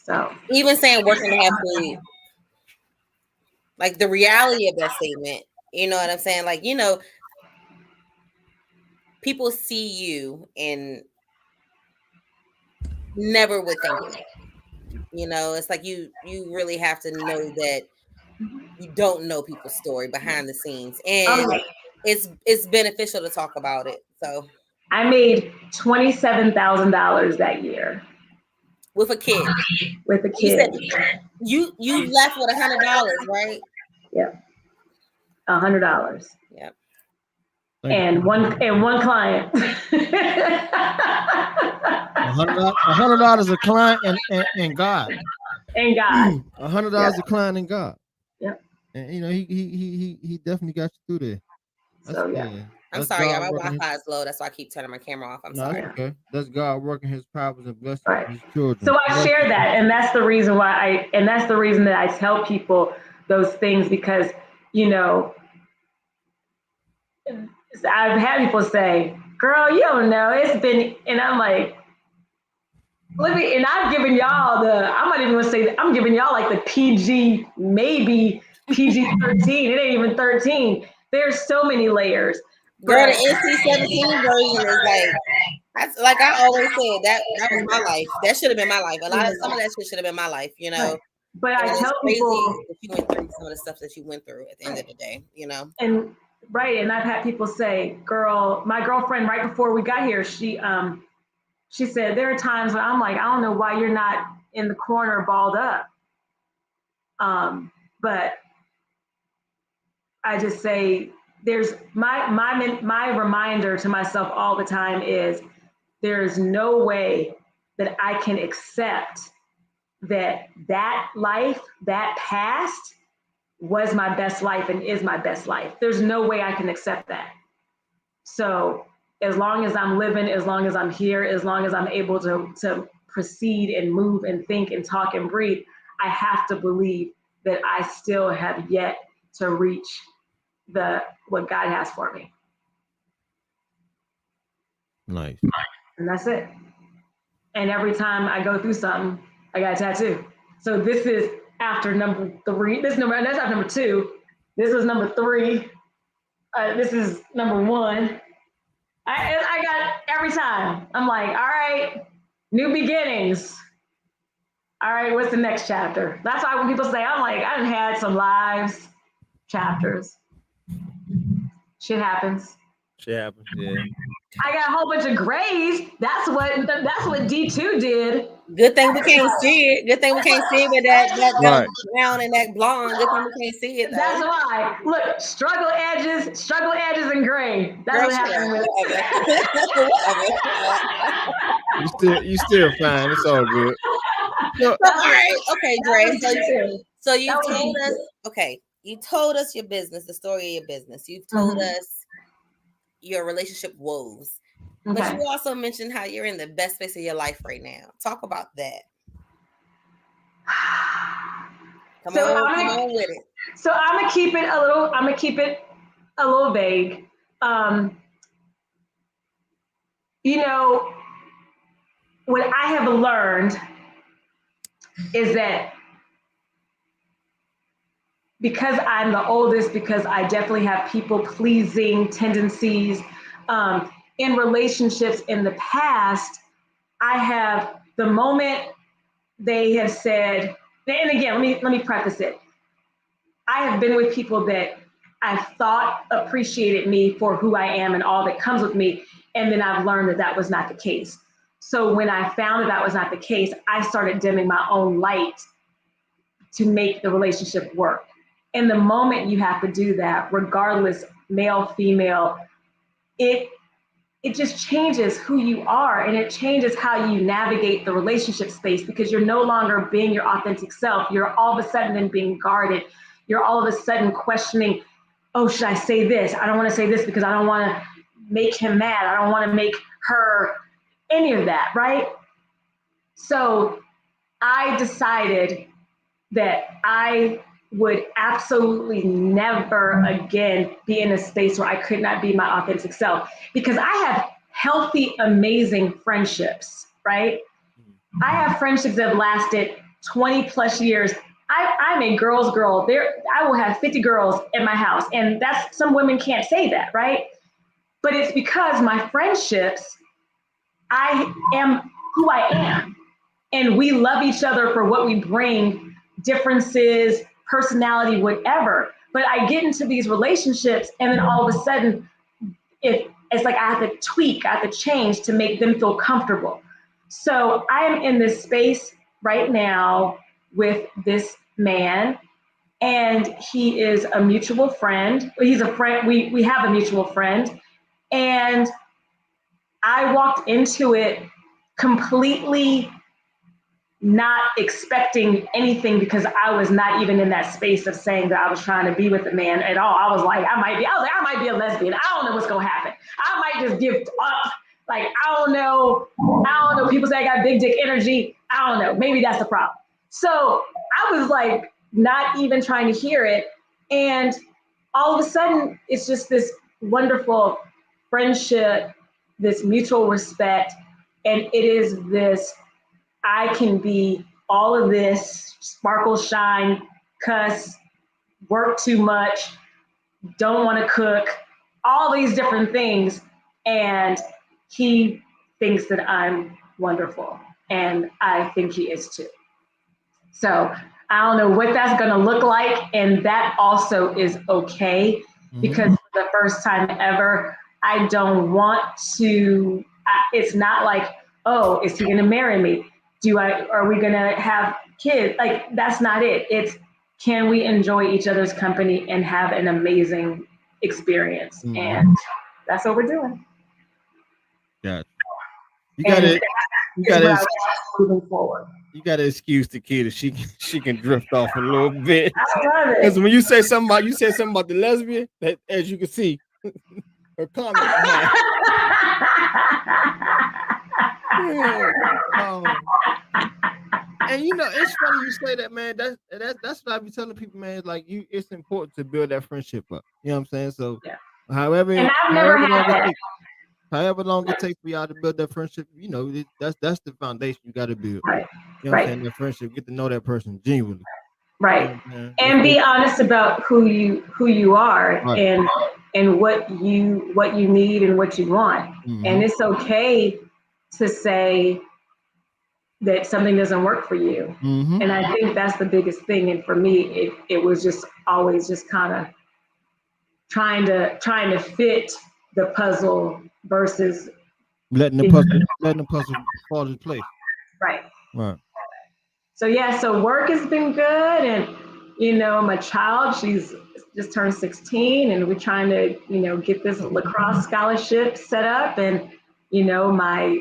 So even saying working to have food, like the reality of that statement, you know what I'm saying? Like, you know, people see you and never would think it. You know, it's like you really have to know that you don't know people's story behind the scenes, and it's beneficial to talk about it. So I made $27,000 that year with a kid. With a kid, you left with $100, right? Yep, $100. Yep. And one client. $100 a client and God. And God. $100 a client and God. Yep. And you know he definitely got you through there. So yeah. I'm sorry, y'all. My Wi-Fi is low. That's why I keep turning my camera off. I'm sorry. Okay. That's God working His powers and blessing His children. So I share that, and that's the reason why that's the reason that I tell people those things, because you know, I've had people say, "Girl, you don't know. It's been," and I'm like, and I've given y'all I'm not even gonna say that, I'm giving y'all like the PG, maybe PG-13. It ain't even 13. There's so many layers. Girl, the NC-17 version is like I always said, that was my life. That should have been my life. Some of that shit should have been my life, you know. But I tell people that you went through some of the stuff that you went through at the end of the day, you know. And I've had people say, "Girl, my girlfriend right before we got here, she said there are times when I'm like, I don't know why you're not in the corner balled up." But I just say there's my reminder to myself all the time is there's no way that I can accept that life, that past was my best life and is my best life. There's no way I can accept that. So as long as I'm living, as long as I'm here, as long as I'm able to proceed and move and think and talk and breathe, I have to believe that I still have yet to reach what God has for me. Nice. And that's it. And every time I go through something, I got a tattoo. So this is after number 3. That's after number 2. This is number 3. This is number 1. I got every time. I'm like, all right, new beginnings. All right, what's the next chapter? That's why when people say, I'm like, I done had some lives, chapters. Shit happens. Yeah. I got a whole bunch of grays. That's what D2 did. Good thing we can't see it. Good thing we can't see it with that brown and that blonde. Good thing we can't see it. Though. That's why. Look, struggle edges and gray. That's what happened with it. You still fine. It's all good. All right. Okay, Dre. So you told us. Okay, you told us your business, the story of your business. You've told us your relationship woes. Okay. But you also mentioned how you're in the best space of your life right now. Talk about that. Come on with it. So I'm gonna keep it a little vague. You know, what I have learned is that because I'm the oldest, because I definitely have people-pleasing tendencies in relationships in the past, I have, the moment they have said, and again, let me preface it. I have been with people that I thought appreciated me for who I am and all that comes with me. And then I've learned that that was not the case. So when I found that that was not the case, I started dimming my own light to make the relationship work. And the moment you have to do that, regardless, male, female, it just changes who you are, and it changes how you navigate the relationship space, because you're no longer being your authentic self. You're all of a sudden then being guarded. You're all of a sudden questioning, oh, should I say this? I don't want to say this because I don't want to make him mad. I don't want to make her, any of that, right? So I decided that I would absolutely never again be in a space where I could not be my authentic self, because I have healthy, amazing friendships, right? I have friendships that have lasted 20 plus years. I'm a girl's girl. I will have 50 girls in my house, and that's, some women can't say that, right? But it's because my friendships, I am who I am, and we love each other for what we bring, differences, personality, whatever. But I get into these relationships, and then all of a sudden, it's like I have to tweak, I have to change to make them feel comfortable. So I am in this space right now with this man, and he is a mutual friend. He's a friend. We have a mutual friend, and I walked into it completely not expecting anything, because I was not even in that space of saying that I was trying to be with a man at all. I was like, I might be a lesbian. I don't know what's gonna happen. I might just give up. Like, I don't know. People say I got big dick energy. I don't know. Maybe that's the problem. So I was like, not even trying to hear it. And all of a sudden, it's just this wonderful friendship, this mutual respect. And it is this, I can be all of this, sparkle, shine, cuss, work too much, don't want to cook, all these different things. And he thinks that I'm wonderful. And I think he is too. So I don't know what that's going to look like. And that also is okay, because for the first time ever, I don't want to, it's not like, oh, is he going to marry me? Are we going to have kids? Like, that's not it. It's, can we enjoy each other's company and have an amazing experience? And that's what we're doing. Yeah. You got it. Moving forward. You got to excuse the kid. She can drift off a little bit. I love it. Because when you say something about the lesbian, that, as you can see, her comment. And you know, it's funny you say that, man. That's what I be telling people, man. Like, it's important to build that friendship up. You know what I'm saying? So, however long it takes for y'all to build that friendship, you know, that's the foundation you got to build. Right. You know what I'm saying? That friendship, get to know that person genuinely. Right. You know, and be honest about who you are, right, and what you need and what you want. And it's okay to say that something doesn't work for you. And I think that's the biggest thing. And for me, it was just always just kind of trying to fit the puzzle versus letting the puzzle fall into place. Right. Right. So work has been good, and you know, my child, she's just turned 16, and we're trying to, you know, get this lacrosse scholarship set up, and you know, my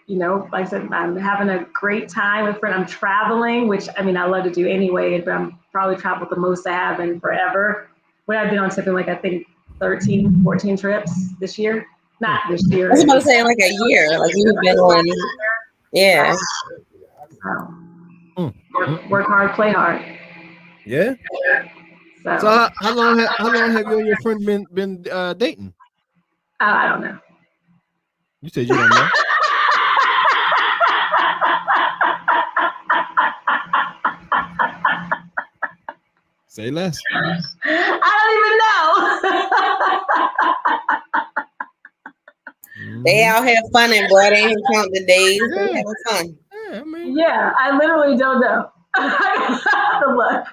you know, like I said, I'm having a great time with friends. I'm traveling, which I mean I love to do anyway, but I'm probably traveled the most I have in forever. What I've been on something like, I think 13, 14 trips this year. Not this year. I was about to say like a year. Like you've been on. Yeah. Work hard, play hard. Yeah. So how long have you and your friend been dating? I don't know. You said you don't know. Say less. I don't even know. They out here funning, boy. They ain't count the days. They having fun. Yeah, I mean. Yeah, I literally don't know. to look.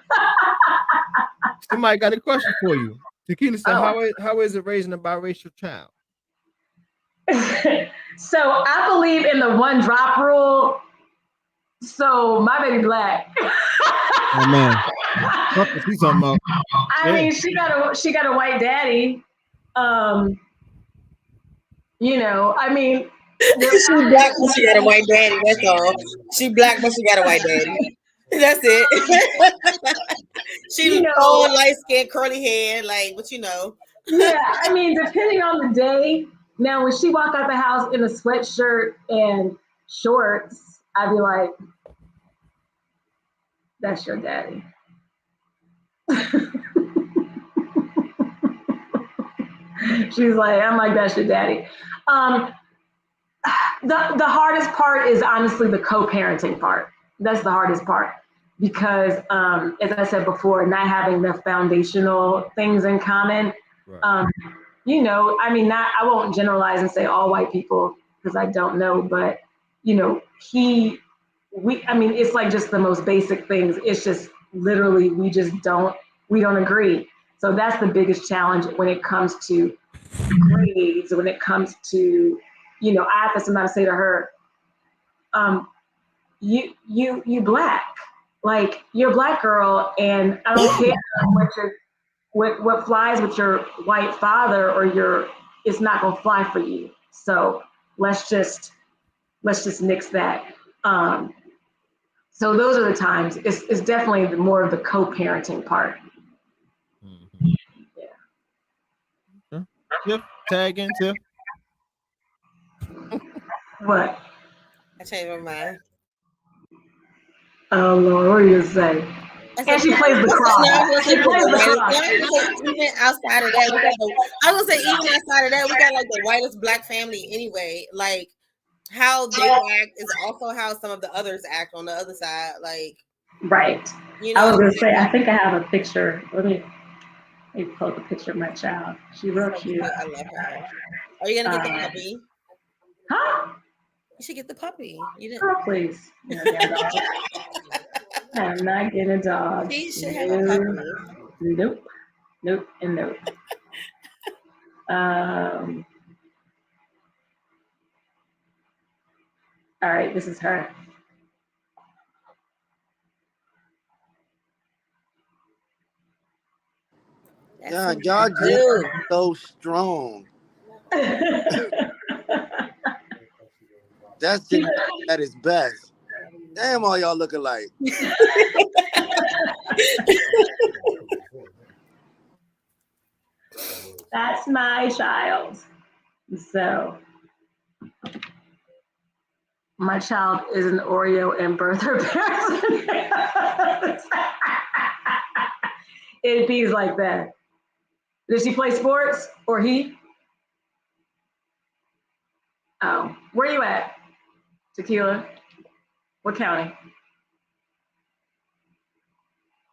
Somebody got a question for you. Tequila said, how is it raising a biracial child? So I believe in the one drop rule. So my baby black. Oh man, what is he talking about? I mean, she got a white daddy. You know, I mean, she black but she got a white daddy. That's all. She black but she got a white daddy. That's it. She tall, light skin, curly hair, like, but you know. Yeah, I mean, depending on the day. Now, when she walked out the house in a sweatshirt and shorts, I'd be like, "That's your daddy." She's like, "I'm like, that's your daddy." The hardest part is honestly the co-parenting part. That's the hardest part because, as I said before, not having the foundational things in common. Right. You know, I mean, I won't generalize and say all white people because I don't know, but you know, I mean, it's like just the most basic things. It's just literally we don't agree. So that's the biggest challenge when it comes to grades, when it comes to, you know, I have to sometimes say to her, you black, like you're a black girl, and I don't care what flies with your white father or it's not gonna fly for you. So let's just nix that. So those are the times. It's definitely more of the co-parenting part. Mm-hmm. Yeah. Tiff, tag in, Tiff. What? I changed my mind. Oh Lord, what are you gonna say? And she plays the cross. She plays the cross. Even outside of that, I was gonna say even outside of that, we got like the whitest black family anyway. Like how they act is also how some of the others act on the other side. Like, right. You know, I was gonna say, I think I have a picture. Let me pull up a picture of my child. She's real cute. I love her. Are you gonna get the puppy? Huh? You should get the puppy. You didn't. Oh, please. I'm not getting a dog. She should have a puppy. Nope. Nope and nope. All right, this is her. God, y'all just so strong. That's just at its best. Damn, all y'all look alike. That's my child. So my child is an Oreo and birth her parents. It bees like that. Does she play sports or he? Oh, where you at? Tequila? What county?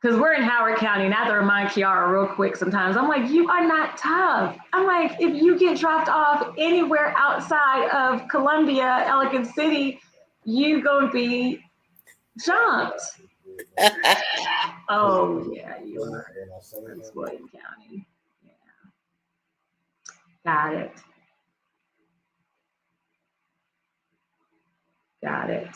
Because we're in Howard County, and I have to remind Kiara real quick sometimes. I'm like, you are not tough. I'm like, if you get dropped off anywhere outside of Columbia, Ellicott City, you gonna be jumped. Oh, yeah, you are. That's William County. Yeah. Got it. Got it.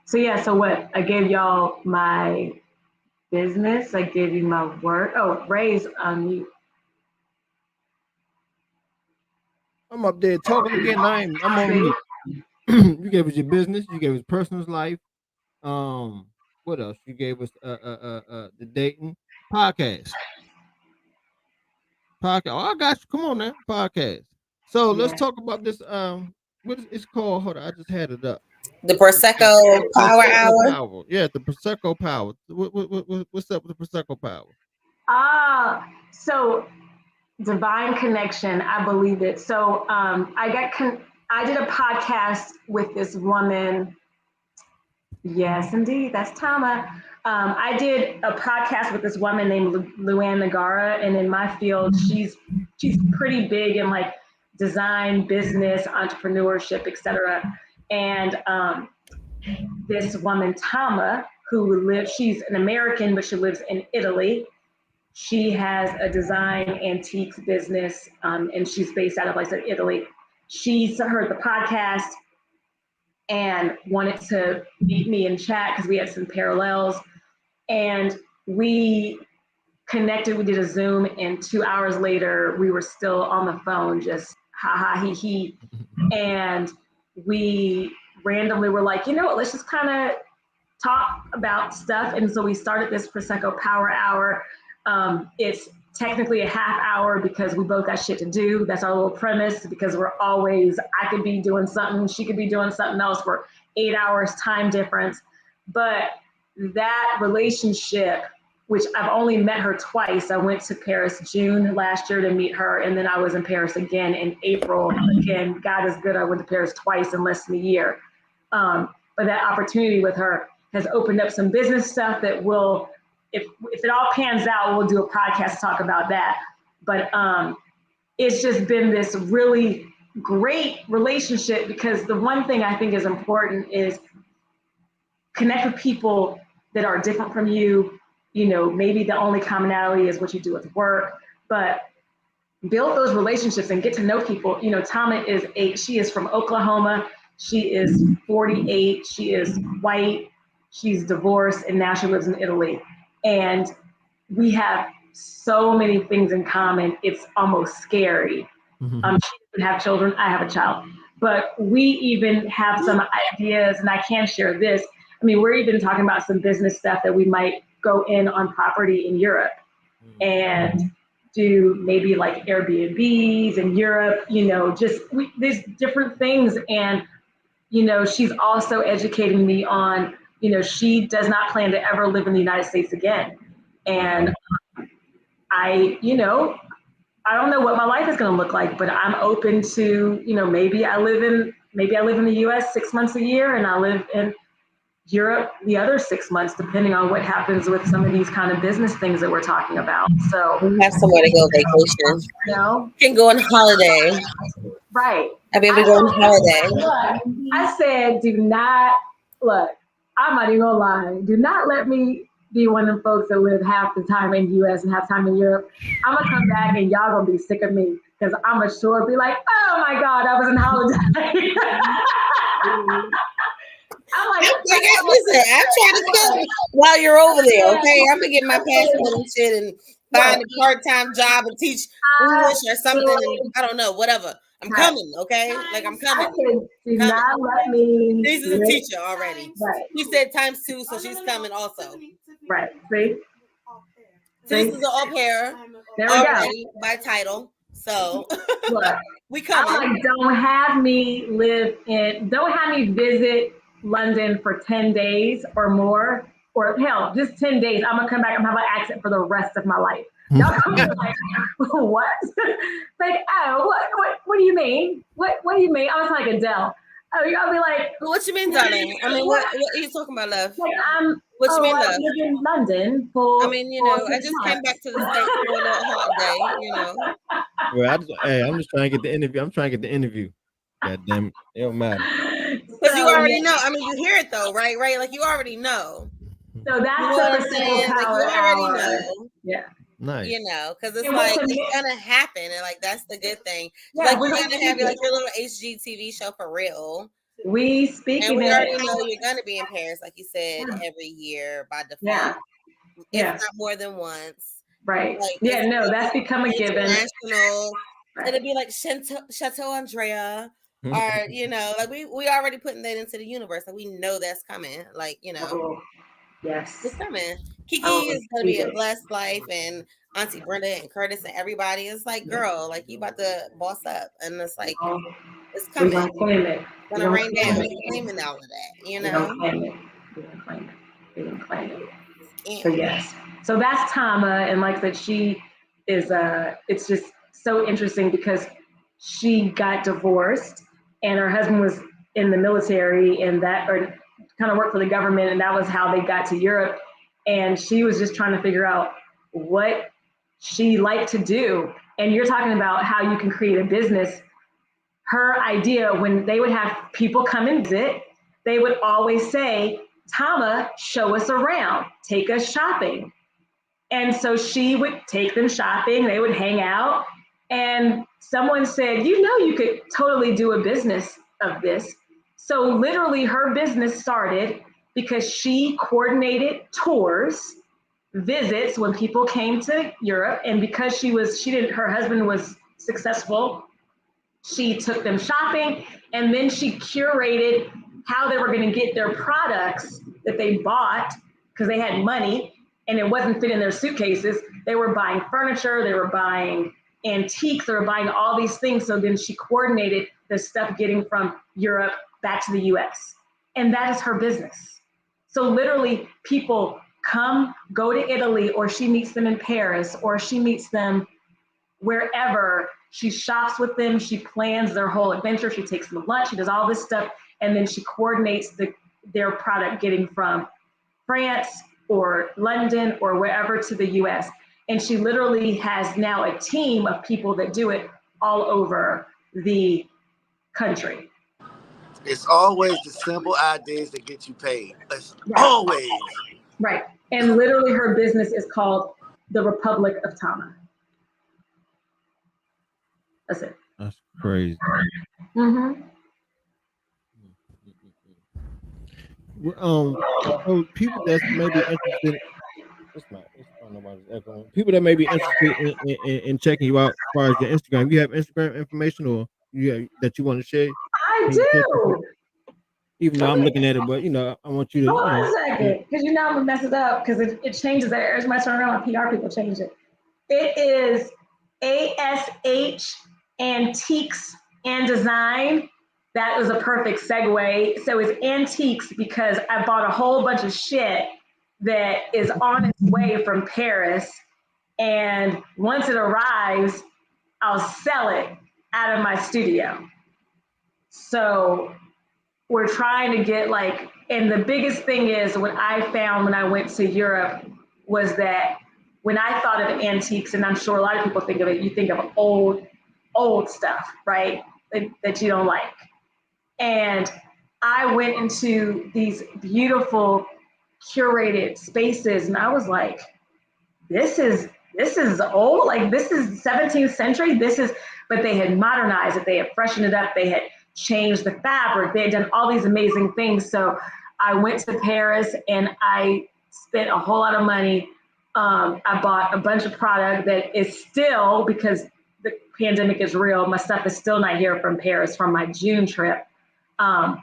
So yeah, so what? I gave y'all my business. I gave you my work. Oh, Ray's on mute. I'm up there talking again. I'm on mute. You gave us your business. You gave us personal life. What else? You gave us the dating podcast. Oh, I got you. Come on now, podcast. So let's talk about this. What is it's called? Hold on, I just had it up. The Prosecco Power Hour. Yeah, the Prosecco Power. What's up with the Prosecco Power? So divine connection. I believe it. So I did a podcast with this woman. Yes, indeed. That's Tama. I did a podcast with this woman named Luann Nagara, and in my field, she's pretty big in like design, business, entrepreneurship, etc. And this woman, Tama, she's an American, but she lives in Italy. She has a design antiques business, and she's based out of, like I said, Italy. She heard the podcast and wanted to meet me and chat because we had some parallels. And we connected, we did a Zoom, and 2 hours later, we were still on the phone, just ha ha he he. And we randomly were like, you know what, let's just kind of talk about stuff. And so we started this Prosecco Power Hour. It's technically a half hour because we both got shit to do. That's our little premise, because we're always, I could be doing something, she could be doing something else. We're 8 hours time difference. But that relationship, which I've only met her twice. I went to Paris June last year to meet her, and then I was in Paris again in April. Again, God is good. I went to Paris twice in less than a year. But that opportunity with her has opened up some business stuff that will, if it all pans out, we'll do a podcast to talk about that. But it's just been this really great relationship, because the one thing I think is important is connect with people that are different from you. You know, maybe the only commonality is what you do with work, but build those relationships and get to know people. You know, Tama she is from Oklahoma. She is 48. She is white. She's divorced, and now she lives in Italy. And we have so many things in common. It's almost scary. She doesn't have children. I have a child. But we even have some ideas, and I can share this. I mean, we're even talking about some business stuff that we might go in on property in Europe and do maybe like Airbnbs in Europe, you know, there's different things. And, you know, she's also educating me on, you know, she does not plan to ever live in the United States again. And I don't know what my life is going to look like, but I'm open to, you know, maybe I live in the US 6 months a year, and I live in Europe the other 6 months, depending on what happens with some of these kind of business things that we're talking about. So we have somewhere to go vacation. You know? You can go on holiday. Right. I'll be able to go on holiday. Look, I said, I'm not even gonna lie. Do not let me be one of them folks that live half the time in the US and half the time in Europe. I'm gonna come back and y'all gonna be sick of me, because I'm gonna sure be like, oh my God, I was in holiday. I'm like, listen, I'm trying to spend while you're over there, okay? I'm gonna get my passport and shit and find a part-time job and teach English or something. And I don't know, whatever. I'm coming, okay? Like, I'm coming. Do not let me. She's a teacher already. Right. She said times 2, so she's coming also. Right. See? This is an au pair already by title. So look, we coming. I'm like, don't have me visit London for 10 days or more, or hell, just 10 days. I'm gonna come back and have an accent for the rest of my life. Y'all come like, what? Like, oh, what do you mean? What do you mean? I was like Adele. Oh, y'all be like, what you mean, darling? I mean, what are you talking about, love? Like, what you mean, love? I live in London for. I mean, you know, I just came back to the States for a little holiday, you know. Well, I'm just trying to get the interview. I'm trying to get the interview. God damn it. It don't matter. Because you already know. I mean, you hear it though, right? Right? Like, you already know. So that's what I'm saying. Like, you already know. Yeah. Nice. You know, because it's like, it's gonna happen, and like, that's the good thing. Yeah, like, we're gonna have like your little HGTV show for real. And we already know you're gonna be in Paris, like you said, every year by default. Yeah. If not more than once. Right. Like, that's become a given. National. Right. It'll be like Chateau Andrea. Or, you know, like we already putting that into the universe. Like, we know that's coming. Like, you know. Oh, yes. It's coming. Kiki is gonna be a blessed life, and Auntie Brenda and Curtis and everybody. It's like, girl, like, you about to boss up, and it's like, it's coming. We're gonna claim it. It's gonna rain down. We're claiming all of that, you know. We're gonna claim it. Yeah. So yes. So that's Tama, and like that, she is it's just so interesting because she got divorced and her husband was in the military and or kind of worked for the government, and that was how they got to Europe. And she was just trying to figure out what she liked to do. And you're talking about how you can create a business. her idea, when they would have people come and visit, they would always say, Tama, show us around, take us shopping. And so she would take them shopping, they would hang out. And someone said, you could totally do a business of this. So literally her business started because she coordinated tours, visits when people came to Europe. And because her husband was successful, she took them shopping, and then she curated how they were going to get their products that they bought because they had money and it wasn't fit in their suitcases. They were buying furniture, they were buying antiques, they were buying all these things. So then she coordinated the stuff getting from Europe back to the US. And that is her business. So literally people go to Italy, or she meets them in Paris, or she meets them wherever. She shops with them, she plans their whole adventure, she takes them to lunch, she does all this stuff, and then she coordinates their product getting from France or London or wherever to the US. And she literally has now a team of people that do it all over the country. It's always the simple ideas that get you paid. It's always. Right. And literally her business is called the Republic of Tama. That's it. That's crazy. Mm-hmm. So people that's maybe interested. People that may be interested in checking you out as far as your Instagram. You have Instagram information, or that you want to share? I do. Even though I'm looking at it, but I want you to. Hold on a second, because I'm gonna mess it up because it changes there. Every time I turn around, PR people change it. It is ASH Antiques and Design. That was a perfect segue. So it's antiques because I bought a whole bunch of shit that is on its way from Paris. And once it arrives, I'll sell it out of my studio. So we're trying to get and the biggest thing is what I found when I went to Europe was that when I thought of antiques, and I'm sure a lot of people think of it, you think of old stuff, right? That you don't like. And I went into these beautiful curated spaces and I was like, this is old, this is 17th century, but they had modernized it, they had freshened it up, they had changed the fabric, they had done all these amazing things. So I went to Paris and I spent a whole lot of money. I bought a bunch of product that is still, because the pandemic is real, my stuff is still not here from Paris from my June trip. And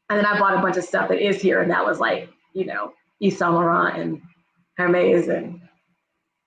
then I bought a bunch of stuff that is here, and that was Yves Saint Laurent and Hermes and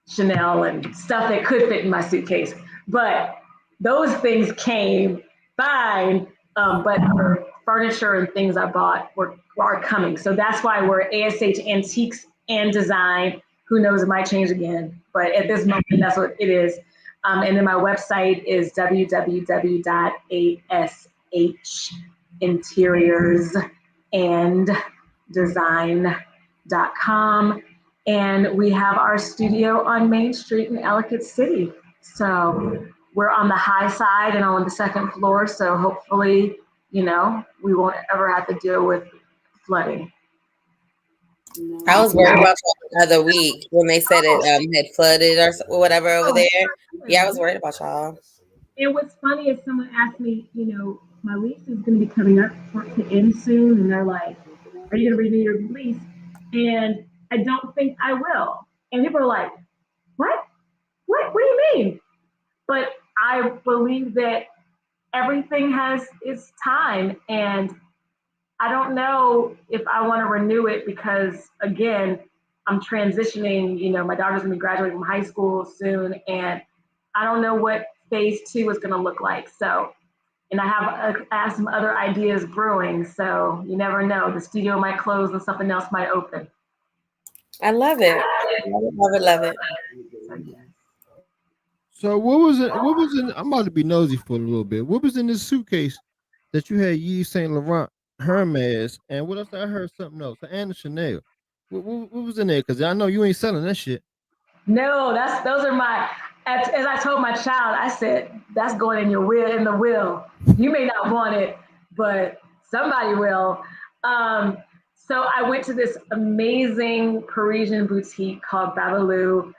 Chanel and stuff that could fit in my suitcase. But those things came fine, but the furniture and things I bought are coming. So that's why we're ASH Antiques and Design. Who knows, it might change again, but at this moment, that's what it is. And then my website is www.ashinteriorsanddesign.com. And we have our studio on Main Street in Ellicott City. So we're on the high side and on the second floor. So hopefully, we won't ever have to deal with flooding. I was worried about y'all the other week when they said it had flooded or whatever over there. Yeah, I was worried about y'all. And what's funny is someone asked me, my lease is going to be coming up to end soon. And they're like, are you going to renew your lease? And I don't think I will. And people are like, what? What do you mean? But I believe that everything has its time. And I don't know if I want to renew it because, again, I'm transitioning. My daughter's going to be graduating from high school soon, and I don't know what phase 2 is going to look like. So, and I have some other ideas brewing. So you never know. The studio might close and something else might open. I love it. Love it. So what was it? I'm about to be nosy for a little bit. What was in this suitcase that you had Yves Saint Laurent, Hermes, and what else? I heard something else, and Chanel. What was in there? Because I know you ain't selling that shit. No, those are as I told my child, I said, that's going in your will, in the will. You may not want it, but somebody will. So I went to this amazing Parisian boutique called Babalu.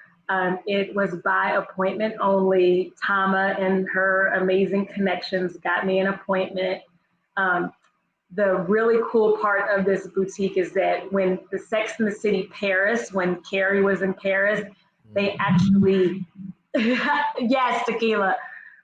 It was by appointment only. Tama and her amazing connections got me an appointment. The really cool part of this boutique is that when the Sex and the City Paris, when Carrie was in Paris, they actually, yes, tequila,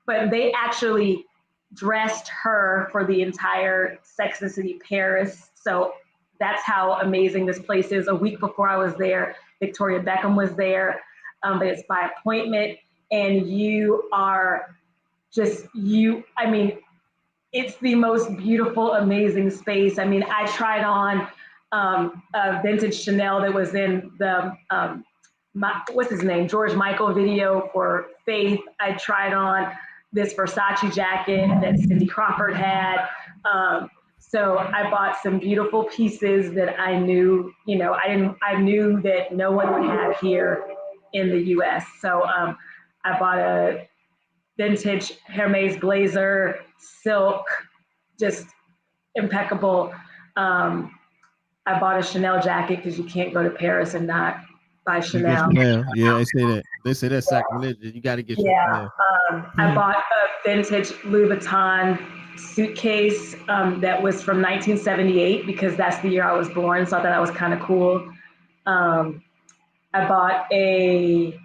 but they actually dressed her for the entire Sex and the City Paris. So that's how amazing this place is. A week before I was there, Victoria Beckham was there, but it's by appointment, and you are just, I mean, it's the most beautiful, amazing space. I mean, I tried on a vintage Chanel that was in the, what's his name? George Michael video for Faith. I tried on this Versace jacket that Cindy Crawford had. So I bought some beautiful pieces that I knew, I knew that no one would have here in the US. So I bought a vintage Hermes blazer, silk, just impeccable. I bought a Chanel jacket because you can't go to Paris and not buy Chanel. Yeah, they say that. They say that's sacrilegious. You got to get Chanel. I bought a vintage Louis Vuitton suitcase that was from 1978 because that's the year I was born. So I thought that was kind of cool. I bought a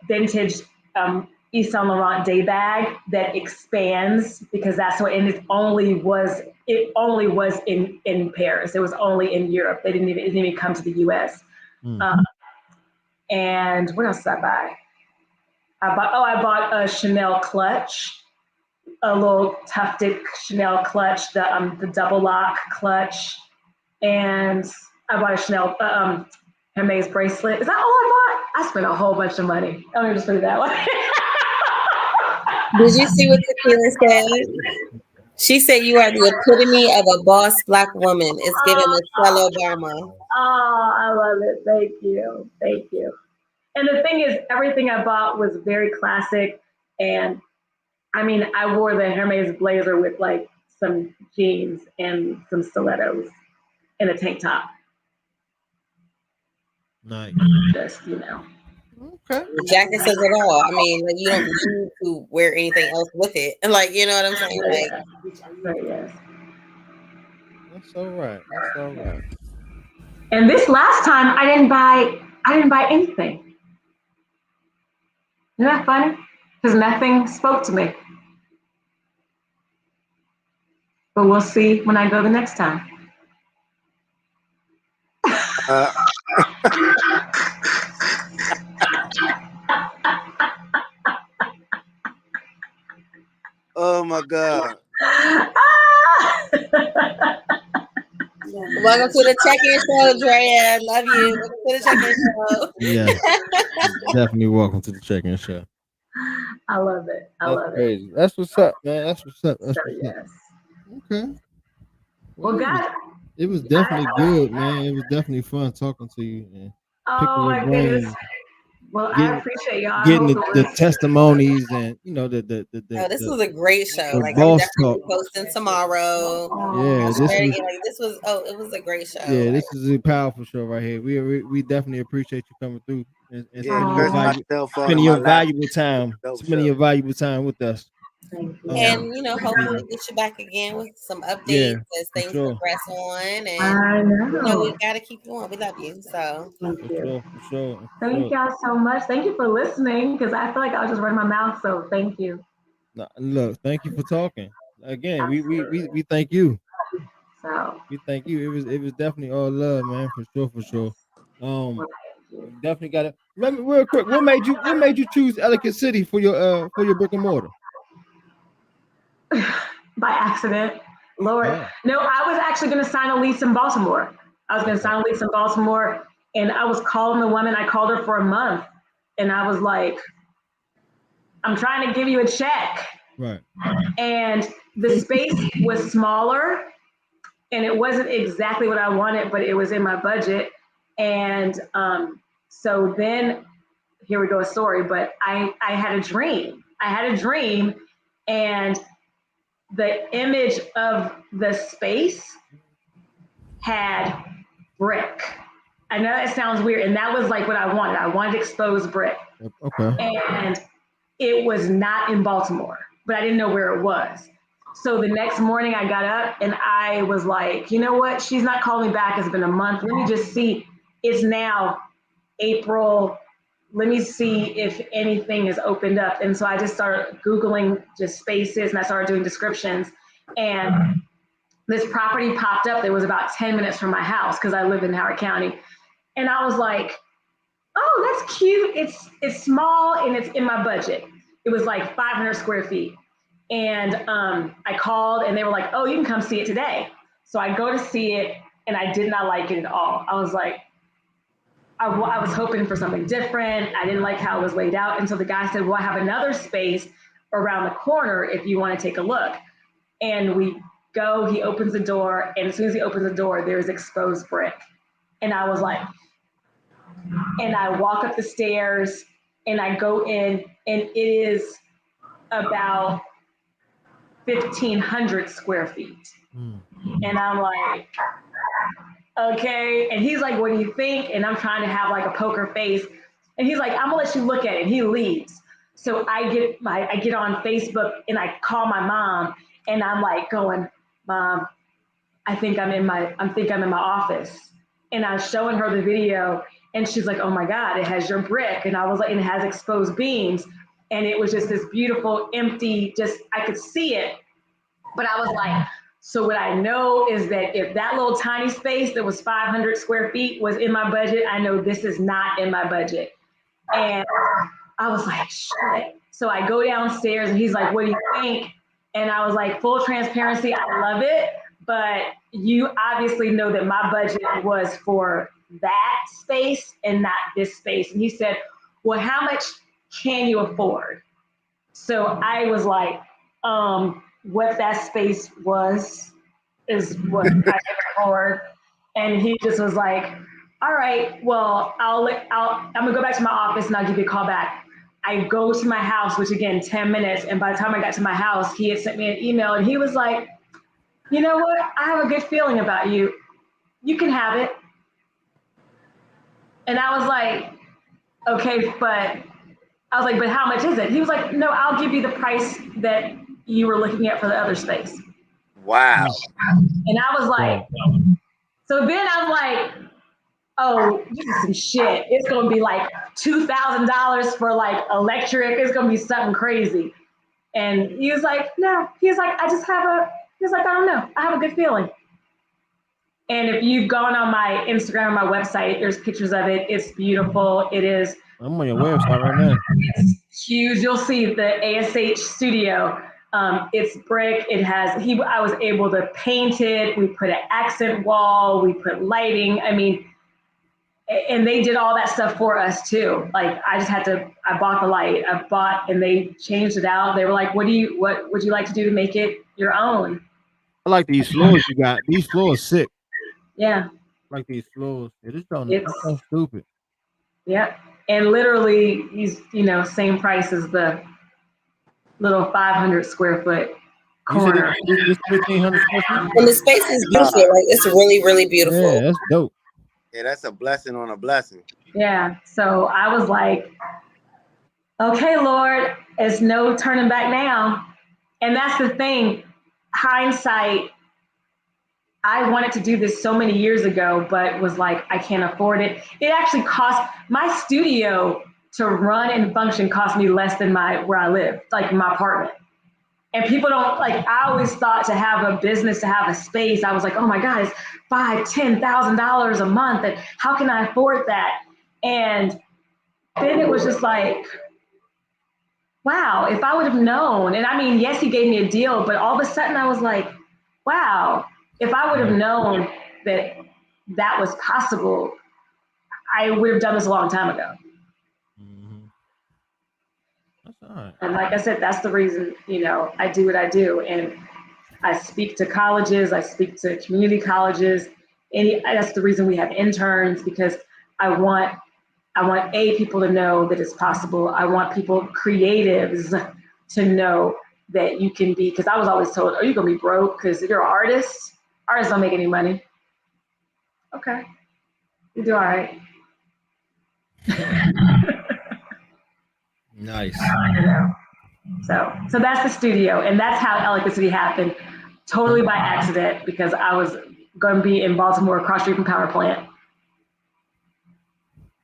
vintage Yves Saint Laurent day bag that expands because that's what, and it only was in Paris. It was only in Europe. It didn't even come to the US. And what else did I buy? I bought a Chanel clutch, a little tufted Chanel clutch, the double lock clutch, and I bought a Chanel Hermes bracelet. Is that all I bought? I spent a whole bunch of money. Let me just put it that way. Did you see what Tequila said? She said you are the epitome of a boss Black woman. It's giving Michelle Obama. Oh, I love it. Thank you. Thank you. And the thing is, everything I bought was very classic. And I mean, I wore the Hermes blazer with like some jeans and some stilettos and a tank top. Nice. Just, Okay. The jacket says it all. I mean, like, you don't need to wear anything else with it. And like, you know what I'm saying? Like, yes. That's all right. That's all right. And this last time I didn't buy anything. Isn't that funny? Because nothing spoke to me. But we'll see when I go the next time. Oh my God. Welcome to the check-in show, Andrea. Love you. Welcome to the check-in show. Yeah. Definitely welcome to the check-in show. I love it. That's crazy. That's what's up, man. That's what's up. Yes. Okay. Well, guys, it was definitely good, man. It was definitely fun talking to you and picking your brains. Well, I appreciate y'all. Getting the testimonies and this was a great show. Like, I'm definitely posting tomorrow. Yeah, it was a great show. Yeah, this is a powerful show right here. We definitely appreciate you coming through and spending your valuable time with us. And hopefully get you back again with some updates as things progress on. And we gotta keep going. We love you. So thank you. For sure. Thank y'all so much. Thank you for listening because I feel like I was just running my mouth. So thank you. Look, thank you for talking. Again, we thank you. So we thank you. It was definitely all love, man, for sure. Definitely got it. Let me real quick. What made you choose Ellicott City for your brick and mortar? By accident. Lord. No, I was actually going to sign a lease in Baltimore. And I was calling the woman. I called her for a month. And I was like, I'm trying to give you a check. Right. And the space was smaller. And it wasn't exactly what I wanted, but it was in my budget. And so then here we go, a story, but I had a dream. And the image of the space had brick. I know that sounds weird. And that was like what I wanted. I wanted exposed brick. Okay. And it was not in Baltimore, but I didn't know where it was. So the next morning I got up and I was like, you know what? She's not calling me back. It's been a month. Let me just see. It's now April. Let me see if anything has opened up. And so I just started Googling just spaces and I started doing descriptions. And this property popped up that was about 10 minutes from my house because I live in Howard County. And I was like, oh, that's cute. It's small and it's in my budget. It was like 500 square feet. And I called and they were like, oh, you can come see it today. So I go to see it and I did not like it at all. I was like, I was hoping for something different. I didn't like how it was laid out. And so the guy said, well, I have another space around the corner if you want to take a look. And we go, he opens the door. And as soon as he opens the door, there's exposed brick. And I was like, and I walk up the stairs and I go in and it is about 1,500 square feet. And I'm like, okay. And he's like, what do you think? And I'm trying to have like a poker face. And he's like, I'm gonna let you look at it. And he leaves. So I get on Facebook and I call my mom and I'm like going, Mom, I think I'm in my office. And I was showing her the video and she's like, oh my God, it has your brick. And I was like, and it has exposed beams. And it was just this beautiful, empty, just, I could see it. But I was like, so what I know is that if that little tiny space that was 500 square feet was in my budget, I know this is not in my budget. And I was like, shit. So I go downstairs and he's like, what do you think? And I was like, full transparency, I love it. But you obviously know that my budget was for that space and not this space. And he said, well, how much can you afford? So I was like, what that space was is what I can afford. And he just was like, all right, well, I'm gonna go back to my office and I'll give you a call back. I go to my house, which again, 10 minutes. And by the time I got to my house, he had sent me an email and he was like, you know what? I have a good feeling about you. You can have it. And I was like, okay, but how much is it? He was like, no, I'll give you the price that you were looking at for the other space. Wow. And I was like, so then I'm like, oh, this is some shit. It's going to be like $2,000 for like electric. It's going to be something crazy. And he was like, no, he's like, I don't know. I have a good feeling. And if you've gone on my Instagram or my website, there's pictures of it. It's beautiful. It is. I'm on your website right now. It's huge. You'll see the ASH studio. It's brick. I was able to paint it. We put an accent wall. We put lighting. I mean, and they did all that stuff for us too. Like I bought the light. And they changed it out. They were like, what would you like to do to make it your own? I like these floors you got. These floors sick. Yeah. I like these floors. It's so stupid. Yeah. And literally he's, same price as the little 500 square foot corner. It's 1,500 square feet. And the space is beautiful. Like it's really, really beautiful. Yeah, that's dope. Yeah, that's a blessing on a blessing. Yeah. So I was like, okay, Lord, it's no turning back now. And that's the thing. Hindsight, I wanted to do this so many years ago, but was like, I can't afford it. It actually cost my studio to run and function cost me less than where I live, like my apartment. And people don't I always thought to have a business, to have a space, I was like, oh my God, it's $5,000-$10,000 a month. And how can I afford that? And then it was just like, wow, if I would have known, and I mean, yes, he gave me a deal, but all of a sudden I was like, wow, if I would have known that that was possible, I would have done this a long time ago. Mm-hmm. That's all right. And like I said, that's the reason, I do what I do. And I speak to colleges, I speak to community colleges. And that's the reason we have interns, because I want I want people to know that it's possible. I want creatives to know that you can be, because I was always told, are you going to be broke because you're an artist? Artists don't make any money. Okay, you do all right. Nice. So that's the studio, and that's how Elegant City happened, totally by accident, because I was going to be in Baltimore, across street from Power Plant.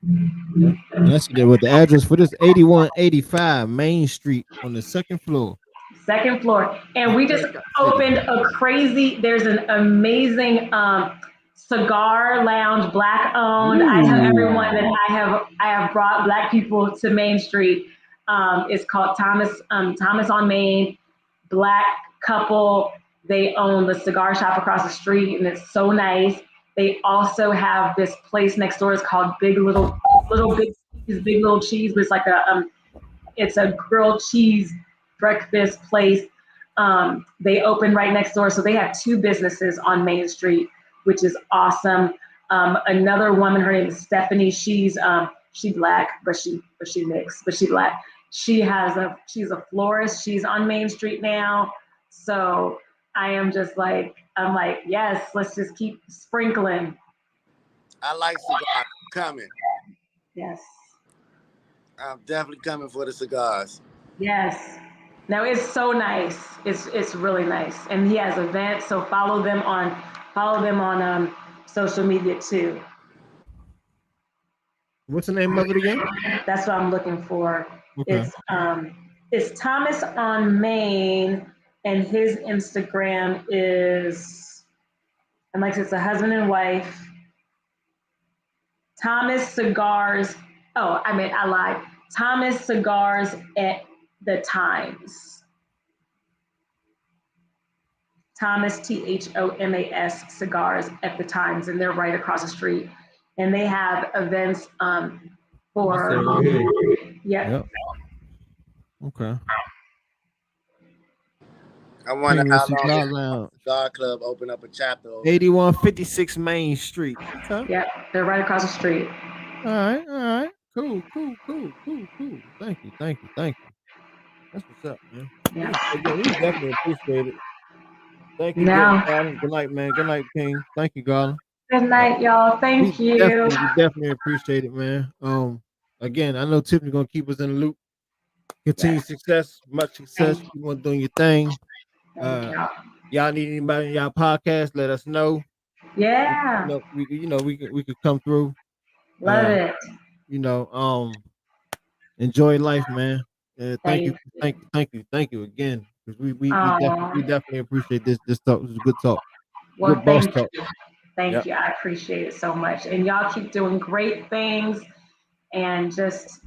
And I see that with the address for this 8185 Main Street on the second floor. Second floor, and we just opened there's an amazing cigar lounge, Black owned. I tell everyone that I have brought Black people to Main Street. It's called Thomas on Main. Black couple. They own the cigar shop across the street, and it's so nice. They also have this place next door. It's called Big Little Cheese. But it's like it's a grilled cheese breakfast place. They open right next door, so they have two businesses on Main Street, which is awesome. Another woman, her name is Stephanie. She's Black, but she mixed, but she's Black. She's a florist. She's on Main Street now. So I'm like, yes, let's just keep sprinkling. I like cigars. Coming. Yes. I'm definitely coming for the cigars. Yes. No, it's so nice. It's really nice. And he has events, so follow them on social media too. What's the name of it again? That's what I'm looking for. Okay. It's Thomas on Main, and his Instagram is, and like it's a husband and wife. Thomas Cigars. Oh, I lied. Thomas Cigars at the Times. Thomas, THOMAS Cigars at the Times, and they're right across the street. And they have events for. Yep. Okay. I wonder how long Cigar Club open up a chapter. 8156 Main Street. Okay. Yep, they're right across the street. All right. Cool. Thank you. That's what's up, man. Yeah. We definitely appreciate it. Thank you, Garland. Good night, man. Good night, King. Thank you, Garland. Good night, y'all. Thank you. We definitely appreciate it, man. Again, I know Tiffany's gonna keep us in the loop. Continued success, much success. You want doing your thing. Y'all need anybody in y'all podcast? Let us know. Yeah. We could come through. Love it. Enjoy life, man. Thank you again. Because we definitely appreciate this talk. This is a good talk. Well, good boss talk. Thank you. I appreciate it so much. And y'all keep doing great things and just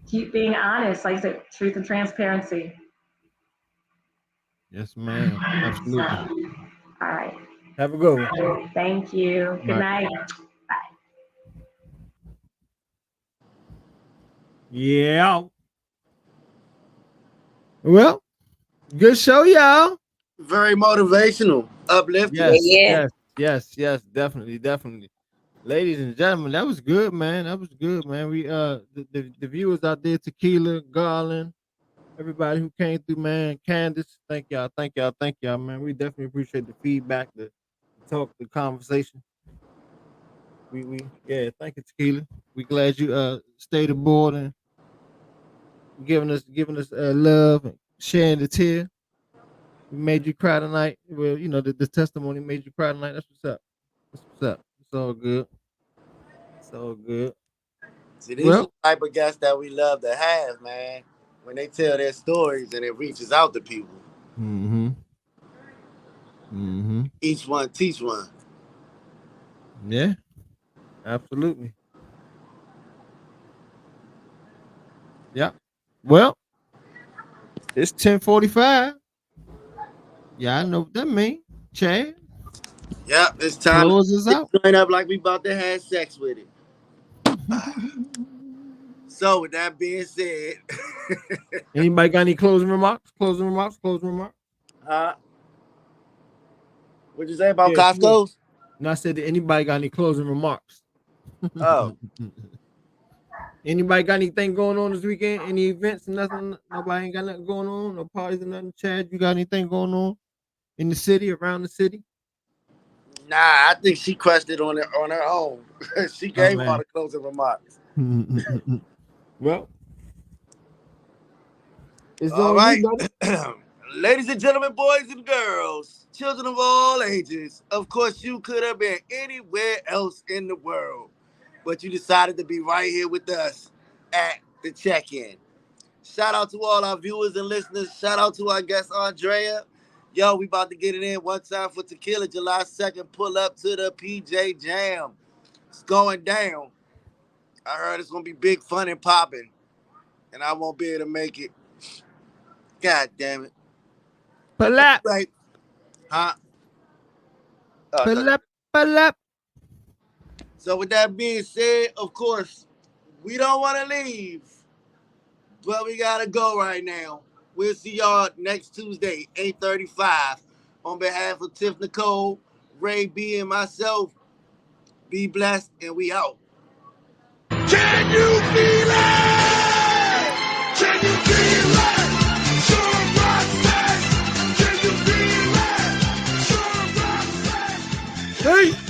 keep being honest. Like I said, truth and transparency. Yes, ma'am. Absolutely. All right. Have a good one. Thank you. Good night. Bye. Yeah. Well, good show, y'all. Very motivational, uplifting. Yes, definitely. Ladies and gentlemen, that was good, man. We the viewers out there, Tequila, Garland, everybody who came through, man. Candace, thank y'all, man. We definitely appreciate the feedback, the talk, the conversation. Thank you, Tequila. We glad you stayed aboard and giving us love and sharing the tear. We made you cry tonight. Well, the testimony made you cry tonight. That's what's up. It's all good. See, these are the type of guests that we love to have, man. When they tell their stories and it reaches out to people. Each one teach one. Yeah, absolutely. Yeah. Well, it's 10:45. Yeah, I know what that means. Chad. Yeah, it's time to out. Join up like we about to have sex with it. So with that being said, anybody got any closing remarks? What'd you say about Costco's? No, I said, did anybody got any closing remarks? Oh. Anybody got anything going on this weekend? Any events? Nothing. Nobody ain't got nothing going on. No parties or nothing. Chad, you got anything going on in the city, around the city? Nah, I think she crushed it on her own. She gave all the closing remarks. Well, it's all on right. you, buddy. Ladies and gentlemen, boys and girls, children of all ages, of course, you could have been anywhere else in the world, but you decided to be right here with us at the check-in. Shout out to all our viewers and listeners. Shout out to our guest, Andrea. Yo, we about to get it in one time for Tequila. July 2nd, pull up to the PJ Jam. It's going down. I heard it's going to be big, fun, and popping, and I won't be able to make it. God damn it. Pull up. Right. Huh? Pull up. So with that being said, of course, we don't want to leave, but we got to go right now. We'll see y'all next Tuesday, 8:35. On behalf of Tiff Nicole, Ray B, and myself, be blessed, and we out. Can you feel it? Can you feel it? Sure, Rock says. Can you feel it? Sure, Rock says. Hey!